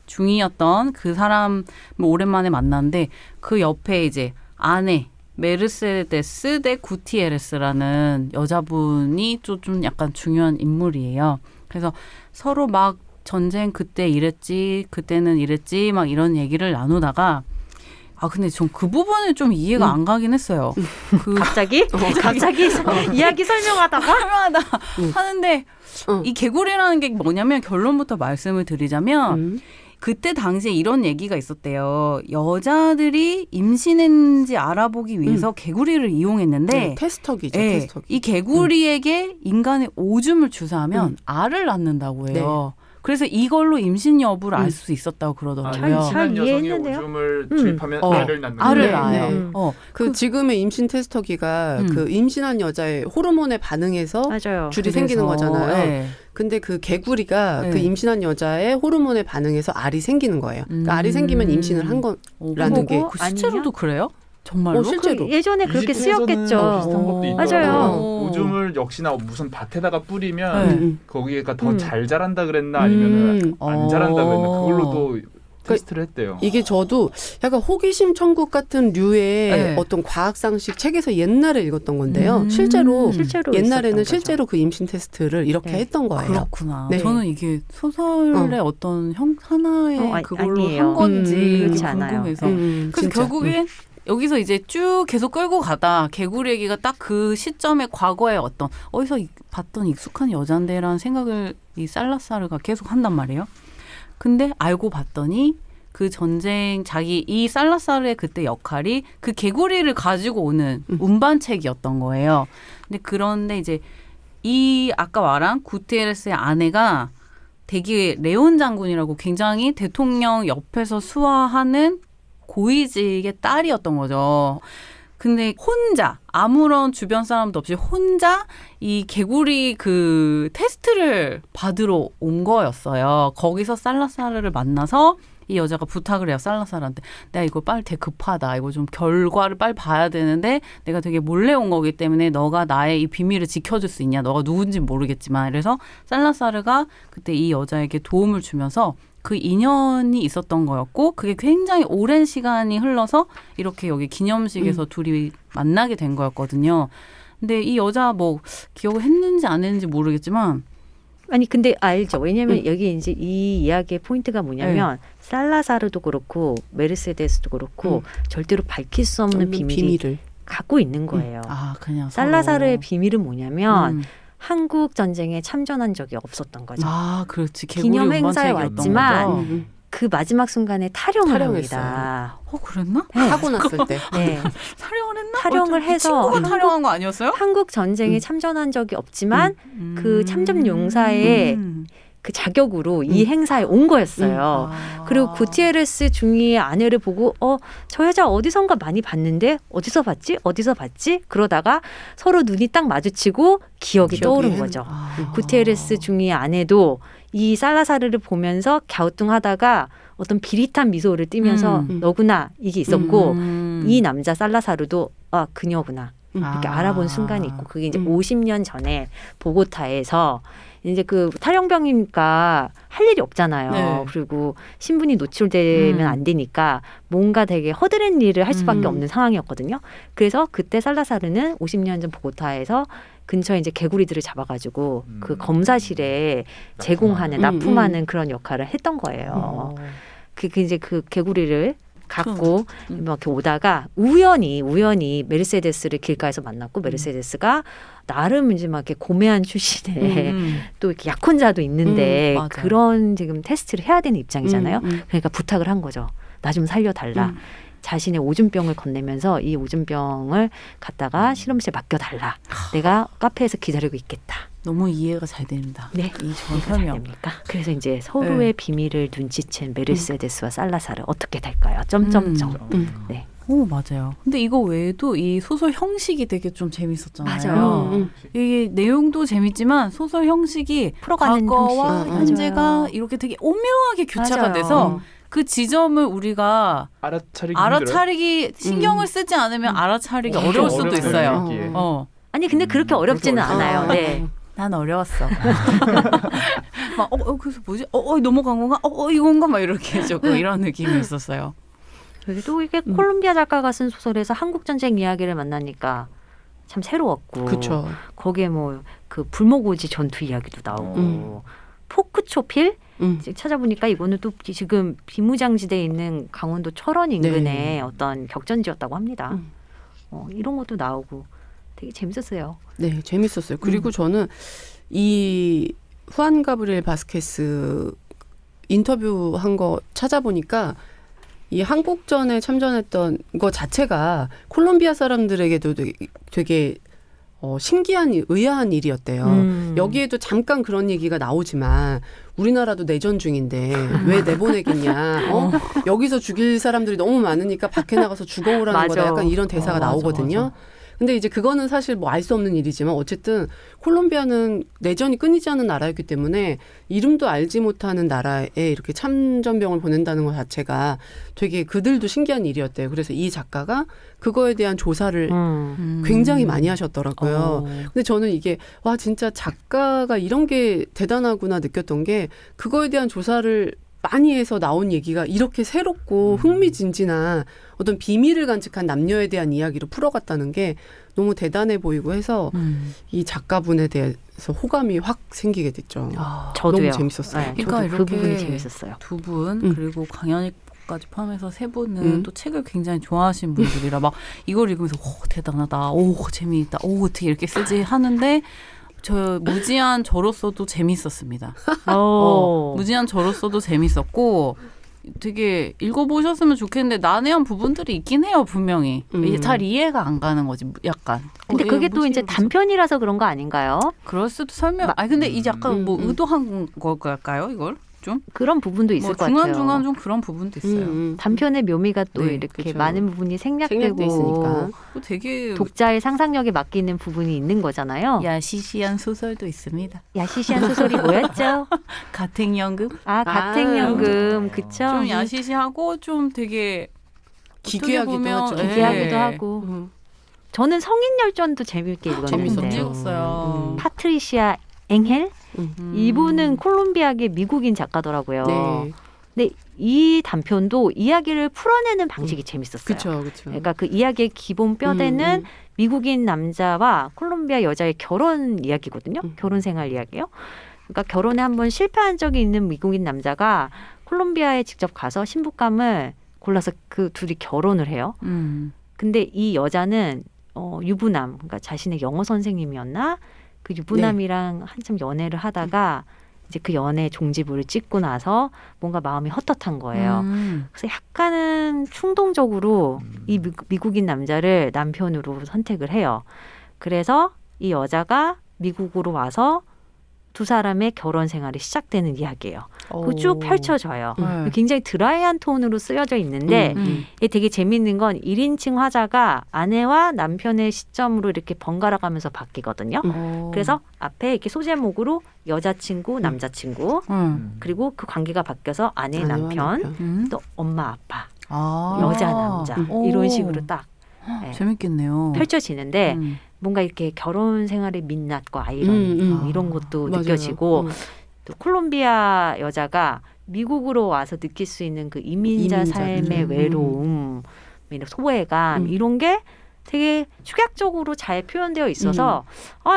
중이었던 그 사람 뭐 오랜만에 만났는데 그 옆에 이제 아내 메르세데스 데 구티에레스라는 여자분이 좀 약간 중요한 인물이에요. 그래서 서로 막 전쟁 그때 이랬지 그때는 이랬지 막 이런 얘기를 나누다가 근데 전 그 부분은 좀 이해가 안 가긴 했어요. 갑자기 이야기 설명하다가 하는데 이 개구리라는 게 뭐냐면 결론부터 말씀을 드리자면 그때 당시에 이런 얘기가 있었대요. 여자들이 임신했는지 알아보기 위해서 개구리를 이용했는데 테스터기죠. 네, 테스터기. 이 개구리에게 인간의 오줌을 주사하면 알을 낳는다고 해요. 그래서 이걸로 임신 여부를 알 수 있었다고 그러더라고요. 임신한 여성의 이해했는데요? 오줌을 주입하면 알을 낳는 알을 거예요. 낳아요. 그 지금의 임신 테스터기가 그 임신한 여자의 호르몬에 반응해서 맞아요. 줄이 생기는 거잖아요. 네. 근데 그 개구리가 네. 그 임신한 여자의 호르몬에 반응해서 알이 생기는 거예요. 그러니까 알이 생기면 임신을 한 거라는 게 그 실제로도 그래요? 정말로? 실제로. 예전에 그렇게 이집트에서는 쓰였겠죠. 비슷한 것도 있더라고요. 맞아요. 오줌을 역시나 무슨 밭에다가 뿌리면 네. 거기가 더 잘 자란다 그랬나 아니면은 안 자란다 그랬나 그걸로도 테스트를 했대요. 이게 저도 약간 호기심 천국 같은 류의 네. 어떤 과학상식 책에서 옛날에 읽었던 건데요. 실제로 실제로 옛날에는 있었던 실제로 그 임신 테스트를 이렇게 네. 했던 거예요. 그렇구나. 네. 저는 이게 소설의 어떤 하나의 그걸로 아니에요. 한 건지 그렇지 않아요. 궁금해서. 그래서 진짜. 결국엔 여기서 이제 쭉 계속 끌고 가다 개구리 얘기가 딱 그 시점에 과거에 어떤 어디서 봤던 익숙한 여잔데라는 생각을 이 살라사르가 계속 한단 말이에요. 근데 알고 봤더니 그 전쟁 자기 이 살라사르의 그때 역할이 그 개구리를 가지고 오는 운반책이었던 거예요. 근데 그런데 이제 이 아까 말한 구테레스의 아내가 되게 레온 장군이라고 굉장히 대통령 옆에서 수하하는 고위직의 딸이었던 거죠. 근데 혼자 아무런 주변 사람도 없이 혼자 이 개구리 그 테스트를 받으러 온 거였어요. 거기서 살라사르를 만나서 이 여자가 부탁을 해요. 살라사르한테. 내가 이거 빨리 되게 급하다. 이거 좀 결과를 빨리 봐야 되는데 내가 되게 몰래 온 거기 때문에 너가 나의 이 비밀을 지켜줄 수 있냐. 너가 누군지는 모르겠지만. 그래서 살라사르가 그때 이 여자에게 도움을 주면서 그 인연이 있었던 거였고 그게 굉장히 오랜 시간이 흘러서 이렇게 여기 기념식에서 둘이 만나게 된 거였거든요. 근데 이 여자 뭐 기억을 했는지 안 했는지 모르겠지만 아니 근데 알죠. 왜냐하면 여기 이제 이 이야기의 포인트가 뭐냐면 살라사르도 그렇고 메르세데스도 그렇고 절대로 밝힐 수 없는 비밀을 갖고 있는 거예요. 아 그냥 살라사르의 비밀은 뭐냐면 한국 전쟁에 참전한 적이 없었던 거죠. 아 그렇지. 기념 행사에 왔지만 거죠. 그 마지막 순간에 탈영을 탈영했어요. 합니다. 그랬나? 네. 하고 났을 때. 네. 탈영을 했나? 탈영을 해서 친구가 탈영한 거 아니었어요? 한국 전쟁에 참전한 적이 없지만 그 참전 용사의 그 자격으로 이 행사에 온 거였어요. 그리고 구티에레스 중위의 아내를 보고 저 여자 어디선가 많이 봤는데 어디서 봤지? 어디서 봤지? 그러다가 서로 눈이 딱 마주치고 기억이 떠오른 거죠. 구티에레스 중위의 아내도 이 살라사르를 보면서 갸우뚱하다가 어떤 비릿한 미소를 띠면서 너구나 이게 있었고 이 남자 살라사르도 그녀구나 이렇게 알아본 순간이 있고 그게 이제 50년 전에 보고타에서 이제 그 탈영병이니까 할 일이 없잖아요. 네. 그리고 신분이 노출되면 안 되니까 뭔가 되게 허드렛 일을 할 수밖에 없는 상황이었거든요. 그래서 그때 살라사르는 50년 전 보고타에서 근처에 이제 개구리들을 잡아가지고 그 검사실에 제공하는 납품하는 그런 역할을 했던 거예요. 그 이제 그 개구리를 갖고 막 이렇게 오다가 우연히 메르세데스를 길가에서 만났고 메르세데스가 나름 이제 막 이렇게 고매한 출신에 또 이렇게 약혼자도 있는데 그런 지금 테스트를 해야 되는 입장이잖아요. 그러니까 부탁을 한 거죠. 나 좀 살려달라. 자신의 오줌병을 건네면서 이 오줌병을 갖다가 실험실에 맡겨달라. 내가 카페에서 기다리고 있겠다. 너무 이해가 잘 됩니다. 네, 이 이해가 잘 됩니까? 그래서 이제 서로의 비밀을 눈치챈 메르세데스와 살라사르 어떻게 될까요? 점점점. 네. 오 맞아요. 근데 이거 외에도 이 소설 형식이 되게 좀 재밌었잖아요. 맞아요. 이게 내용도 재밌지만 소설 형식이 풀어가는 과거와 형식. 현재가 맞아요. 이렇게 되게 오묘하게 교차가 맞아요. 돼서 그 지점을 우리가 알아차리기 신경을 쓰지 않으면 알아차리기 어려울 수도 어렵죠, 있어요. 읽기에. 아니 근데 그렇게 어렵지는 그렇게 않아요. 네. 난 어려웠어. 막 그래서 뭐지? 넘어간 건가? 이건가? 막 이렇게 조금 이런 느낌이 있었어요. 또 이게 콜롬비아 작가가 쓴 소설에서 한국 전쟁 이야기를 만나니까 참 새로웠고, 그쵸. 거기에 뭐 그 불모고지 전투 이야기도 나오고, 포크초필 찾아보니까 이거는 또 지금 비무장지대에 있는 강원도 철원 인근의 어떤 격전지였다고 합니다. 이런 것도 나오고 되게 재밌었어요. 네, 재밌었어요. 그리고 저는 이 후안 가브리엘 바스케스 인터뷰한 거 찾아보니까 이 한국전에 참전했던 거 자체가 콜롬비아 사람들에게도 되게 신기한, 의아한 일이었대요. 여기에도 잠깐 그런 얘기가 나오지만 우리나라도 내전 중인데 왜 내보내겠냐. 여기서 죽일 사람들이 너무 많으니까 밖에 나가서 죽어오라는 거다. 약간 이런 대사가 나오거든요. 근데 이제 그거는 사실 뭐 알 수 없는 일이지만 어쨌든 콜롬비아는 내전이 끊이지 않는 나라였기 때문에 이름도 알지 못하는 나라에 이렇게 참전병을 보낸다는 것 자체가 되게 그들도 신기한 일이었대요. 그래서 이 작가가 그거에 대한 조사를 굉장히 많이 하셨더라고요. 근데 저는 이게 와 진짜 작가가 이런 게 대단하구나 느꼈던 게 그거에 대한 조사를 많이 해서 나온 얘기가 이렇게 새롭고 흥미진진한 어떤 비밀을 간직한 남녀에 대한 이야기로 풀어갔다는 게 너무 대단해 보이고 해서 이 작가분에 대해서 호감이 확 생기게 됐죠. 저도요. 너무 재밌었어요. 네, 그러니까 저도 그 이렇게 부분이 재밌었어요. 두 분 그리고 강연익까지 포함해서 세 분은 또 책을 굉장히 좋아하시는 분들이라 막 이걸 읽으면서 오 대단하다, 오 재미있다, 오 어떻게 이렇게 쓰지 하는데 저 무지한 저로서도 재밌었습니다. 무지한 저로서도 재밌었고 되게 읽어보셨으면 좋겠는데 난해한 부분들이 있긴 해요 분명히. 이게 잘 이해가 안 가는 거지 약간. 근데 그게 또 이제 무슨 단편이라서 그런 거 아닌가요? 그럴 수도 아니 근데 이제 약간 뭐 의도한 걸까요 이걸? 좀? 그런 부분도 있을 뭐 것 같아요. 중간중간 좀 그런 부분도 있어요. 단편의 묘미가 또 네, 이렇게 그렇죠. 많은 부분이 생략돼 생략되고 있으니까. 또 되게 독자의 상상력에 맡기는 부분이 있는 거잖아요. 야시시한 소설도 있습니다. 야시시한 소설이 뭐였죠? 가택연금? 가택연금. 그쵸? 좀 야시시하고 좀 되게 기괴하기도 보면, 하죠. 예. 기괴하기도 하고. 저는 성인열전도 재밌게 읽었는데. 재밌었죠. 찍었어요. 파트리시아 앵헬? 이분은 콜롬비아계 미국인 작가더라고요. 네. 근데 이 단편도 이야기를 풀어내는 방식이 재밌었어요. 그렇죠, 그렇죠. 그러니까 그 이야기의 기본 뼈대는 미국인 남자와 콜롬비아 여자의 결혼 이야기거든요. 결혼 생활 이야기예요. 그러니까 결혼에 한번 실패한 적이 있는 미국인 남자가 콜롬비아에 직접 가서 신부감을 골라서 그 둘이 결혼을 해요. 근데 이 여자는 유부남, 그러니까 자신의 영어 선생님이었나? 그 유부남이랑 한참 연애를 하다가 이제 그 연애 종지부를 찍고 나서 뭔가 마음이 헛헛한 거예요. 그래서 약간은 충동적으로 이 미국인 남자를 남편으로 선택을 해요. 그래서 이 여자가 미국으로 와서 두 사람의 결혼 생활이 시작되는 이야기예요. 그거 쭉 펼쳐져요. 굉장히 드라이한 톤으로 쓰여져 있는데 이게 되게 재밌는 건 1인칭 화자가 아내와 남편의 시점으로 이렇게 번갈아 가면서 바뀌거든요. 그래서 앞에 이렇게 소제목으로 여자친구, 남자친구 그리고 그 관계가 바뀌어서 아내, 남편, 또 엄마, 아빠, 여자, 남자 이런 식으로 딱 재밌겠네요. 펼쳐지는데 뭔가 이렇게 결혼 생활의 민낯과 아이러니 이런 것도 맞아요. 느껴지고 또 콜롬비아 여자가 미국으로 와서 느낄 수 있는 그 이민자 삶의 외로움, 이런 소외감 이런 게 되게 축약적으로 잘 표현되어 있어서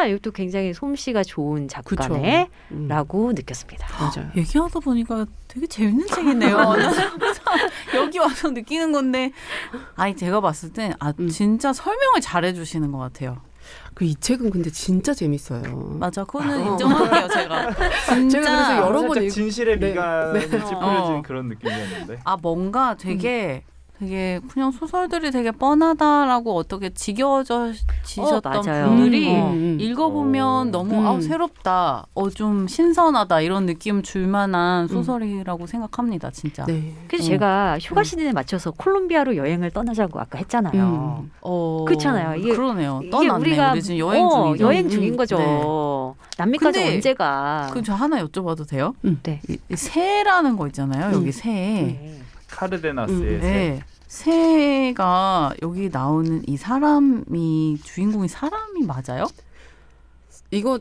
이것도 굉장히 솜씨가 좋은 작가네라고 느꼈습니다. 맞아요. 얘기하다 보니까 되게 재밌는 책이네요. 여기 와서 느끼는 건데, 아니 제가 봤을 땐 진짜 설명을 잘해주시는 것 같아요. 이 책은 근데 진짜 재밌어요. 맞아, 그거는 인정할게요 제가. 진짜. 제가 그래서 여러 번 살짝 진실의 네. 미간이 네. 찌푸려진 그런 느낌이었는데. 뭔가 되게 그냥 소설들이 되게 뻔하다라고 어떻게 지겨워지셨던 맞아요. 분들이 읽어보면 오. 너무 새롭다, 좀 신선하다 이런 느낌 줄만한 소설이라고 생각합니다, 진짜. 네. 그래서 제가 휴가 시즌에 맞춰서 콜롬비아로 여행을 떠나자고 아까 했잖아요. 그렇잖아요. 이게 그러네요. 이게 떠났네. 우리가 우리 지금 여행 중이죠. 여행 중인 거죠. 네. 남미까지 근데 언제 가? 저 하나 여쭤봐도 돼요? 네. 이 새라는 거 있잖아요. 여기 새. 네. 카르데나스의 새. 네. 새가 여기 나오는 이 사람이 주인공이 사람이 맞아요? 이거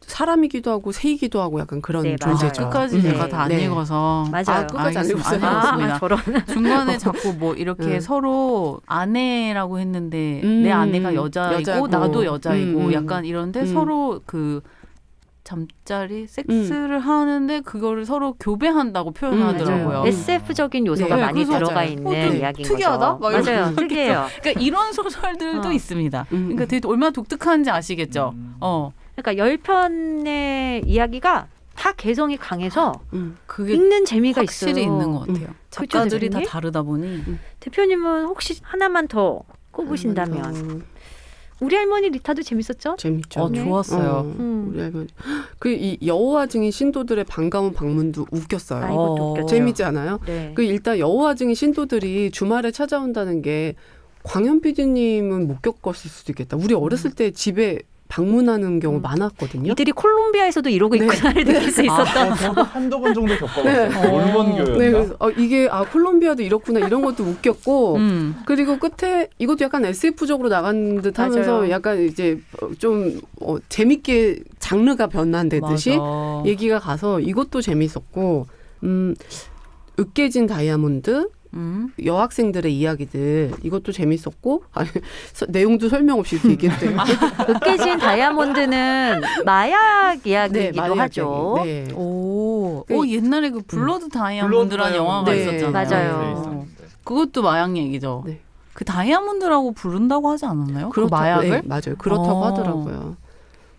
사람이기도 하고 새이기도 하고 약간 그런 네, 존재죠. 맞아요. 끝까지 네. 제가 다 안 네. 읽어서 맞아요. 끝까지 안 읽었어요. 알겠습니다. 저런. 중간에 자꾸 뭐 이렇게 서로 아내라고 했는데 내 아내가 여자이고 여자고. 나도 여자이고 약간 이런데 음. 서로 그 잠자리 섹스를 하는데 그거를 서로 교배한다고 표현하더라고요. 맞아요. SF적인 요소가 네, 많이 그래서 들어가 맞아요. 있는 좀 이야기인 특이하다? 거죠. 막 이러면서 맞아요. 특이해요. 그러니까 이런 소설들도 있습니다. 그러니까 되게 얼마나 독특한지 아시겠죠? 그러니까 10편의 이야기가 다 개성이 강해서 그게 읽는 재미가 확실히 있어요. 있는 것 같아요. 그렇죠, 작가들이 다 대표님? 다르다 보니 대표님은 혹시 하나만 더 꼽으신다면 우리 할머니 리타도 재밌었죠? 재밌죠. 네. 좋았어요. 우리 할머니. 이 여호와 증인 신도들의 반가운 방문도 웃겼어요. 이것도 웃겼죠. 재밌지 않아요? 네. 일단 여호와 증인 신도들이 주말에 찾아온다는 게 광현 PD님은 못 겪었을 수도 있겠다. 우리 어렸을 때 집에 방문하는 경우 많았거든요. 이들이 콜롬비아에서도 이러고 네. 있구나를 느낄 수 있었던. 저도 한두 번 정도 겪어봤어요. 네. 올번교였나? 네, 그래서 이게 콜롬비아도 이렇구나 이런 것도 웃겼고 그리고 끝에 이것도 약간 SF적으로 나간 듯 하면서 맞아요. 약간 이제 좀 재밌게 장르가 변환되듯이 맞아. 얘기가 가서 이것도 재밌었고 으깨진 다이아몬드 여학생들의 이야기들 이것도 재밌었고 내용도 설명 없이 이렇게 얘기했대요. 으깨진 다이아몬드는 마약 이야기이기도 마약 하죠. 이야기. 네. 오, 옛날에 그 블러드 다이아몬드라는 블러드 영화가 네. 있었잖아요. 맞아요. 그것도 마약 얘기죠. 네. 그 다이아몬드라고 부른다고 하지 않았나요? 그 마약을? 네, 맞아요. 그렇다고 하더라고요.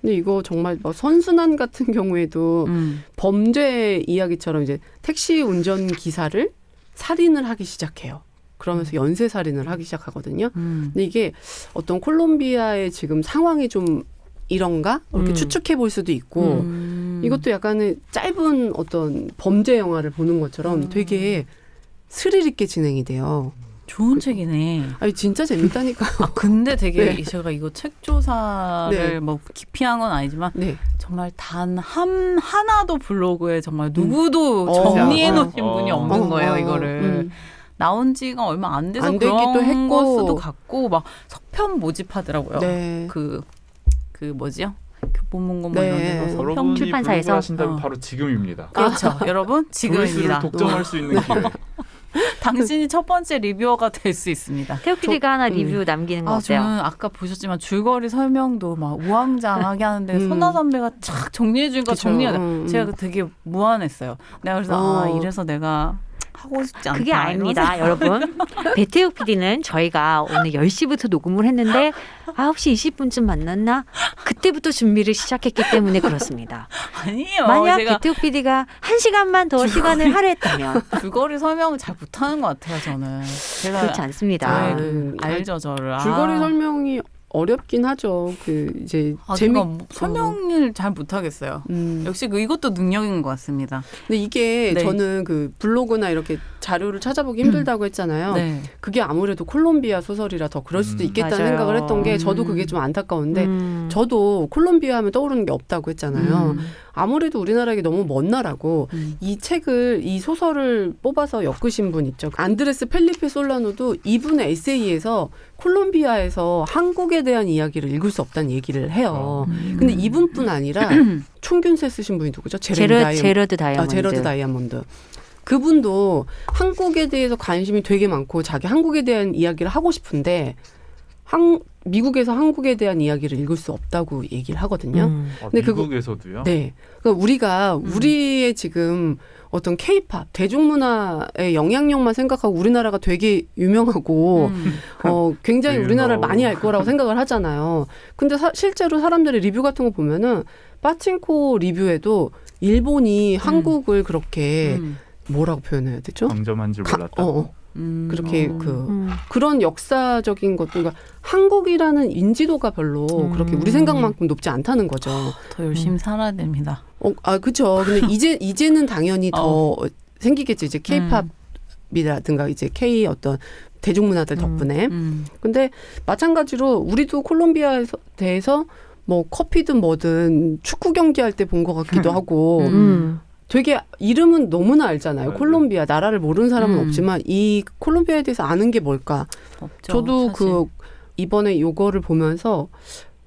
근데 이거 정말 선순환 같은 경우에도 범죄 이야기처럼 이제 택시 운전 기사를 살인을 하기 시작해요. 그러면서 연쇄 살인을 하기 시작하거든요. 근데 이게 어떤 콜롬비아의 지금 상황이 좀 이런가? 이렇게 추측해 볼 수도 있고 이것도 약간의 짧은 어떤 범죄 영화를 보는 것처럼 되게 스릴 있게 진행이 돼요. 좋은 책이네. 아니 진짜 재밌다니까요. 근데 되게 네. 제가 이거 책 조사를 네. 뭐 기피한 건 아니지만 네. 정말 단 하나도 블로그에 정말 누구도 정리해 놓으신 분이 없는 거예요, 이거를. 나온 지가 얼마 안 돼서 안 그런 되기도 했고. 걸 수도 같고 막 석편 모집하더라고요. 네. 그 뭐지요? 교보문고 뭐 네. 이런 데서 석편 여러분이 출판사에서? 블로그를 하신다면 어. 바로 지금입니다. 그렇죠. 여러분 조회수를 지금입니다. 독점할 수 있는 기회. 당신이 첫 번째 리뷰어가 될 수 있습니다. 태욱 PD가 하나 리뷰 남기는 거 어때요? 저는 아까 보셨지만 줄거리 설명도 막 우왕좌왕하게 하는데 손나 선배가 착 정리해 주니까 그쵸. 정리가 돼. 제가 되게 무안했어요. 내가 그래서 이래서 내가 하고 싶지 않다. 그게 아닙니다, 여러분. 배태욱 PD는 저희가 오늘 10시부터 녹음을 했는데 9시 20분쯤 만났나? 그때부터 준비를 시작했기 때문에 그렇습니다. 아니에요. 만약 제가 배태욱 PD가 1시간만 더 시간을 할애했다면 줄거리 설명을 잘 못하는 것 같아요. 저는 제가 그렇지 않습니다. 알죠 저를. 줄거리 설명이 어렵긴 하죠. 그 이제 그러니까 설명을 잘 못하겠어요. 역시 이것도 능력인 것 같습니다. 근데 이게 네. 저는 그 블로그나 이렇게 자료를 찾아보기 힘들다고 했잖아요. 네. 그게 아무래도 콜롬비아 소설이라 더 그럴 수도 있겠다는 맞아요. 생각을 했던 게 저도 그게 좀 안타까운데 저도 콜롬비아 하면 떠오르는 게 없다고 했잖아요. 아무래도 우리나라에게 너무 먼 나라고 이 소설을 뽑아서 엮으신 분 있죠. 안드레스 펠리페 솔라노도 이분의 에세이에서 콜롬비아에서 한국에 대한 이야기를 읽을 수 없다는 얘기를 해요. 근데 이분뿐 아니라 총균세 쓰신 분이 누구죠? 제러드 다이아몬드. 제러드 다이아몬드. 그분도 한국에 대해서 관심이 되게 많고 자기 한국에 대한 이야기를 하고 싶은데 미국에서 한국에 대한 이야기를 읽을 수 없다고 얘기를 하거든요. 근데 미국에서도요? 네. 그러니까 우리가 우리의 지금 어떤 K-팝 대중문화의 영향력만 생각하고 우리나라가 되게 유명하고 굉장히 우리나라를 많이 알 거라고 생각을 하잖아요. 근데 실제로 사람들의 리뷰 같은 거 보면은 빠칭코 리뷰에도 일본이 한국을 그렇게 뭐라고 표현해야 되죠? 강점한 줄 몰랐다. 그렇게 그런 역사적인 것도 그러니까 한국이라는 인지도가 별로 그렇게 우리 생각만큼 높지 않다는 거죠. 더 열심히 살아야 됩니다. 그렇죠. 근데 이제는 당연히 더 생기겠지. 이제 K-팝이라든가 이제 K 어떤 대중문화들 덕분에. 근데 마찬가지로 우리도 콜롬비아에 대해서 뭐 커피든 뭐든 축구 경기할 때 본 것 같기도 하고. 되게 이름은 너무나 알잖아요. 네. 콜롬비아 나라를 모르는 사람은 없지만 이 콜롬비아에 대해서 아는 게 뭘까? 없죠, 저도 사실. 이번에 요거를 보면서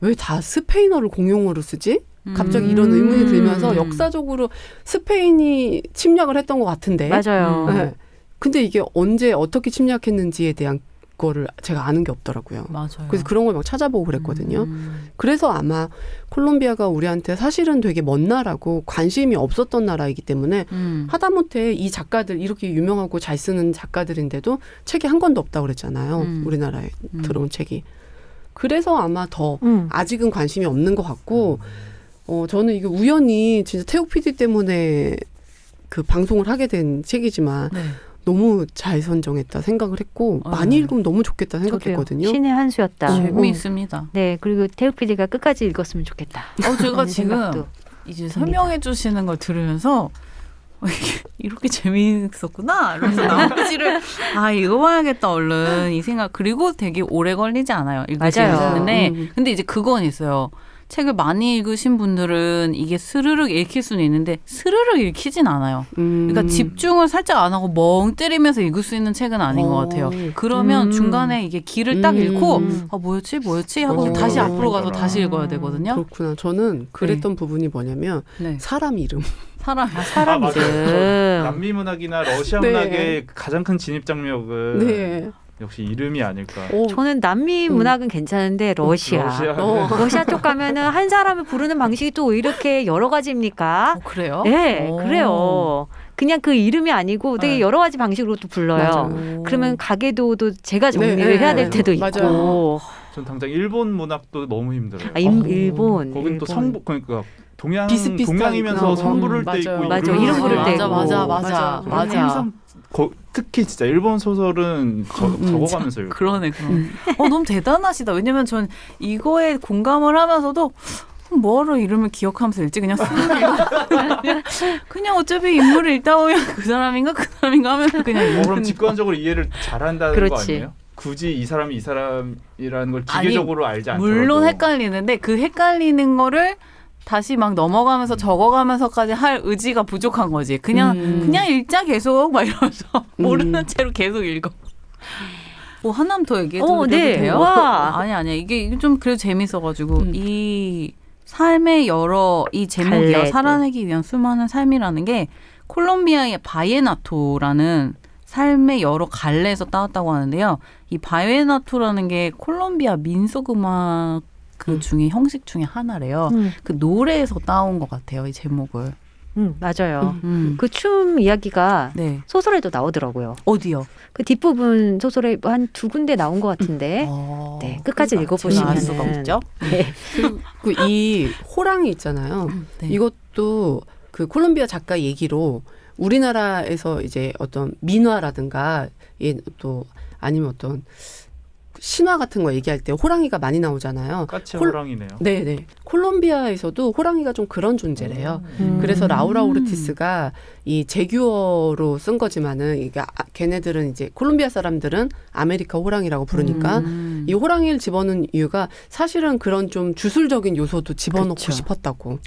왜 다 스페인어를 공용어로 쓰지? 갑자기 이런 의문이 들면서 역사적으로 스페인이 침략을 했던 것 같은데. 맞아요. 네. 근데 이게 언제 어떻게 침략했는지에 대한 거를 제가 아는 게 없더라고요. 맞아요. 그래서 그런 걸 막 찾아보고 그랬거든요. 그래서 아마 콜롬비아가 우리한테 사실은 되게 먼 나라고 관심이 없었던 나라이기 때문에 하다못해 이 작가들 이렇게 유명하고 잘 쓰는 작가들인데도 책이 한 권도 없다고 그랬잖아요. 우리나라에 들어온 책이. 그래서 아마 더 아직은 관심이 없는 것 같고 저는 이게 우연히 진짜 태욱 PD 때문에 그 방송을 하게 된 책이지만 네. 너무 잘 선정했다 생각을 했고 많이 읽으면 너무 좋겠다 생각했거든요. 신의 한 수였다. 재미있습니다. 네, 그리고 태욱 PD가 끝까지 읽었으면 좋겠다. 제가 라는 지금 생각도 이제 설명해 주시는 걸 들으면서 이렇게 재미있었구나. 그래서 나머지를 이거 봐야겠다 얼른 이 생각. 그리고 되게 오래 걸리지 않아요. 읽으시는데 근데 이제 그건 있어요. 책을 많이 읽으신 분들은 이게 스르륵 읽힐 수는 있는데 스르륵 읽히진 않아요. 그러니까 집중을 살짝 안 하고 멍 때리면서 읽을 수 있는 책은 아닌 것 같아요. 그러면 중간에 이게 길을 딱 읽고 뭐였지 하고 다시 앞으로 가서 다시 읽어야 되거든요. 그렇구나. 저는 그랬던 부분이 뭐냐면 사람 이름. 사람 이름. 남미 문학이나 러시아 문학의 가장 큰 진입 장벽은 역시 이름이 아닐까. 저는 남미 문학은 괜찮은데 러시아 쪽 가면은 한 사람을 부르는 방식이 또 이렇게 여러 가지입니까? 그래요? 네, 그래요. 그냥 그 이름이 아니고 되게 여러 가지 방식으로 또 불러요. 그러면 가게도도 제가 정리를 해야 될 때도 있고. 전 당장 일본 문학도 너무 힘들어요. 일본. 거긴 또 성부 그러니까 동양이면서 성 부를 때 있고 맞아. 이름 부를 때 있고. 맞아. 항상 특히 진짜 일본 소설은 적어가면서 읽고. 그러네. 너무 대단하시다. 왜냐면 전 이거에 공감을 하면서도 뭐하러 이름을 기억하면서 읽지? 그냥 그냥 어차피 인물을 읽다 보면 그 사람인가 하면 그냥 그럼 직관적으로 이해를 잘한다는 거 아니에요? 굳이 이 사람이 이 사람이라는 걸 기계적으로 알지 않더라도. 물론 헷갈리는데 그 헷갈리는 거를 다시 막 넘어가면서 적어가면서까지 할 의지가 부족한 거지. 그냥 읽자 계속 막 이러면서 모르는 채로 계속 읽어. 하나만 더 얘기해도 돼요? 아니 이게 좀 그래도 재밌어가지고 이 삶의 이 제목이요. 살아내기 위한 수많은 삶이라는 게 콜롬비아의 바이에나토라는 삶의 여러 갈래에서 따왔다고 하는데요. 이 바이에나토라는 게 콜롬비아 민속음악 그 중에 형식 중에 하나래요. 그 노래에서 따온 것 같아요. 이 제목을. 맞아요. 그 춤 이야기가 소설에도 나오더라고요. 어디요? 그 뒷부분 소설에 한 2군데 나온 것 같은데 끝까지 읽어보시면 알 수가 없죠. 그리고 이 호랑이 있잖아요. 이것도 그 콜롬비아 작가 얘기로 우리나라에서 이제 어떤 민화라든가 또 아니면 어떤 신화 같은 거 얘기할 때 호랑이가 많이 나오잖아요. 까치 호랑이네요. 네네. 콜롬비아에서도 호랑이가 좀 그런 존재래요. 그래서 라우라 오르티스가 이 제규어로 쓴 거지만은 이게 걔네들은 이제 콜롬비아 사람들은 아메리카 호랑이라고 부르니까 이 호랑이를 집어넣은 이유가 사실은 그런 좀 주술적인 요소도 집어넣고 싶었다고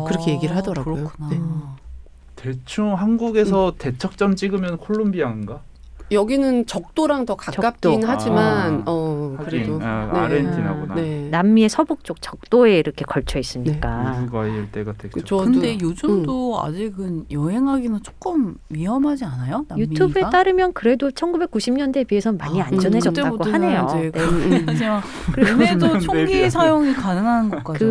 그렇게 얘기를 하더라고요. 네. 대충 한국에서 대척점 찍으면 콜롬비아인가? 여기는 적도랑 더 가깝긴 하지만 그래도 아르헨티나구나. 남미의 서북 쪽 적도에 이렇게 걸쳐 있으니까. 우루과이 일대가 되죠. 근데 요즘도 아직은 여행하기는 조금 위험하지 않아요? 남미가? 유튜브에 따르면 그래도 1990년대에 비해서는 많이 안전해졌다고 하네요. 그래도 총기 사용이 가능한 것까지.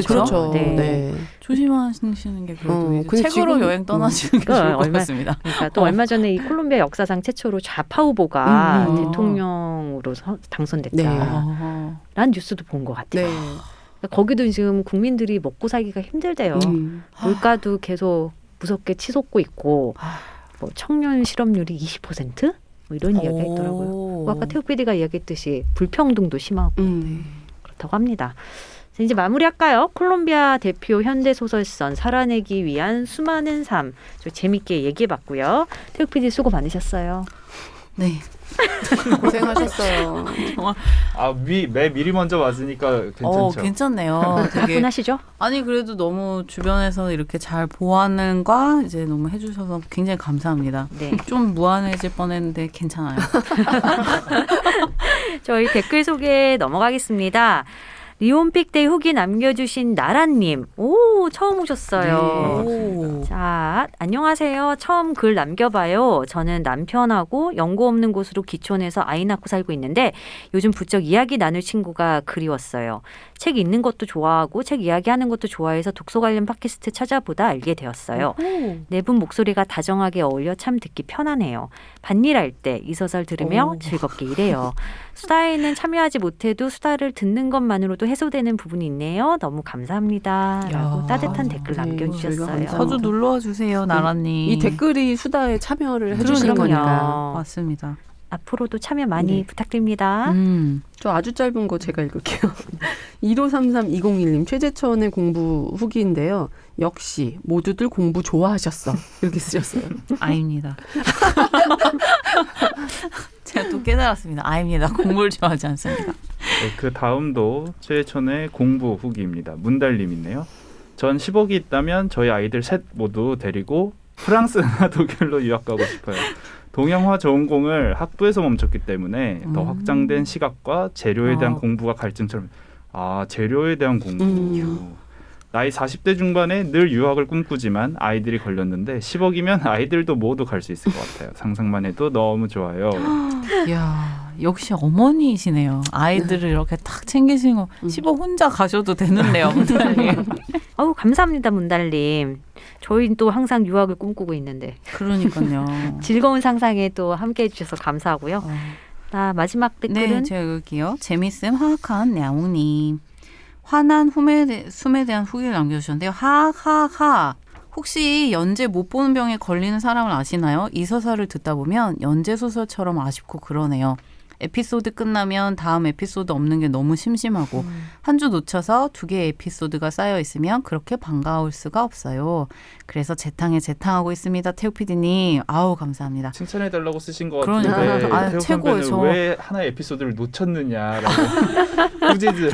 그렇죠. 네. 조심하시는 게 그래도 책으로 여행 떠나시는 게 좋을 것 같습니다. 그러니까 또 얼마 전에 이 콜롬비아 역사상 최초로 좌파 후보가 대통령으로 당선됐다라는 뉴스도 본 것 같아요. 거기도 지금 국민들이 먹고 살기가 힘들대요. 물가도 계속 무섭게 치솟고 있고 뭐 청년 실업률이 20%? 뭐 이런 이야기가 있더라고요. 아까 태욱 PD가 이야기했듯이 불평등도 심하고 그렇다고 합니다. 이제 마무리할까요? 콜롬비아 대표 현대소설선 살아내기 위한 수많은 삶. 좀 재밌게 얘기해봤고요. 태욱 PD 수고 많으셨어요. 네. 고생하셨어요. 미리 먼저 맞으니까 괜찮죠? 괜찮네요. 되게 분하시죠? 아니 그래도 너무 주변에서 이렇게 잘 보완과 이제 너무 해주셔서 굉장히 감사합니다. 좀 무한해질 뻔했는데 괜찮아요. 저희 댓글 소개 넘어가겠습니다. 리온픽데이 후기 남겨주신 나라님. 처음 오셨어요. 자, 안녕하세요. 처음 글 남겨봐요. 저는 남편하고 연고 없는 곳으로 기촌해서 아이 낳고 살고 있는데 요즘 부쩍 이야기 나눌 친구가 그리웠어요. 책 읽는 것도 좋아하고 책 이야기하는 것도 좋아해서 독서 관련 팟캐스트 찾아보다 알게 되었어요. 네 분 목소리가 다정하게 어울려 참 듣기 편하네요. 밭일할 때 이 소설 들으며 즐겁게 일해요. 수다에는 참여하지 못해도 수다를 듣는 것만으로도 해소되는 부분이 있네요. 너무 감사합니다. 라고 따뜻한 댓글 남겨주셨어요. 자주 놀러와 주세요, 나라님. 이 댓글이 수다에 참여를 해주시는 거니까. 맞습니다. 앞으로도 참여 많이 부탁드립니다. 저 아주 짧은 거 제가 읽을게요. 1533-201님 최재천의 공부 후기인데요. 역시 모두들 공부 좋아하셨어. 이렇게 쓰셨어요. 아닙니다. 제가 또 깨달았습니다. 아닙니다. 공부를 좋아하지 않습니다. 네, 그 다음도 최혜천의 공부 후기입니다. 문달님이네요. 전 10억이 있다면 저희 아이들 셋 모두 데리고 프랑스나 독일로 유학 가고 싶어요. 동양화 전공을 학부에서 멈췄기 때문에 더 확장된 시각과 재료에 대한 공부가 갈증처럼. 재료에 대한 공부. 나이 40대 중반에 늘 유학을 꿈꾸지만 아이들이 걸렸는데 10억이면 아이들도 모두 갈 수 있을 것 같아요. 상상만 해도 너무 좋아요. 이야, 역시 어머니이시네요. 아이들을 이렇게 탁 챙기시는 거 10억 혼자 가셔도 되는데요, 문달님. 어우, 감사합니다, 문달님. 저희는 또 항상 유학을 꿈꾸고 있는데 그러니까요. 즐거운 상상에 또 함께해 주셔서 감사하고요. 자, 마지막 댓글은 네, 제가 읽을게요. 재밌음 하악한 냐옹님. 화난 숨에 대한 후기를 남겨주셨는데요. 하하하. 혹시 연재 못 보는 병에 걸리는 사람을 아시나요? 이 서사를 듣다 보면 연재 소설처럼 아쉽고 그러네요. 에피소드 끝나면 다음 에피소드 없는 게 너무 심심하고 한 주 놓쳐서 2개의 에피소드가 쌓여 있으면 그렇게 반가울 수가 없어요. 그래서 재탕에 재탕하고 있습니다. 태우 PD님. 아우 감사합니다. 칭찬해달라고 쓰신 것 그러니까요. 같은데 아, 태우 최고예요. 선배는 왜 하나의 에피소드를 놓쳤느냐라고 후지들.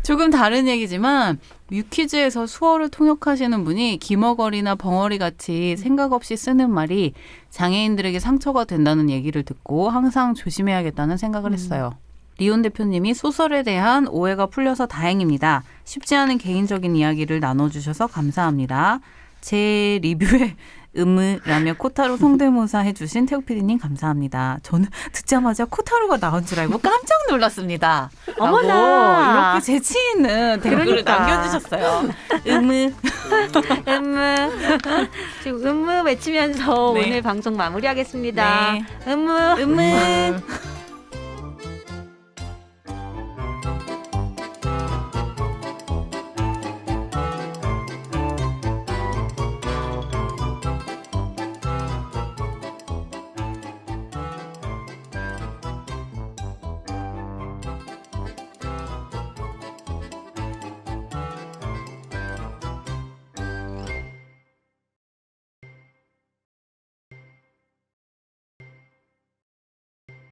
조금 다른 얘기지만 뮤퀴즈에서 수어를 통역하시는 분이 기머거리나 벙어리 같이 생각 없이 쓰는 말이 장애인들에게 상처가 된다는 얘기를 듣고 항상 조심해야겠다는 생각을 했어요. 리온 대표님이 소설에 대한 오해가 풀려서 다행입니다. 쉽지 않은 개인적인 이야기를 나눠주셔서 감사합니다. 제 리뷰에 라며 코타로 성대모사 해주신 태욱 PD님 감사합니다. 저는 듣자마자 코타로가 나온 줄 알고 깜짝 놀랐습니다. 어머나. 이렇게 재치 있는 댓글을 그러니까. 남겨주셨어요. 지금 외치면서 네. 오늘 방송 마무리하겠습니다. 네. 음무. 음무.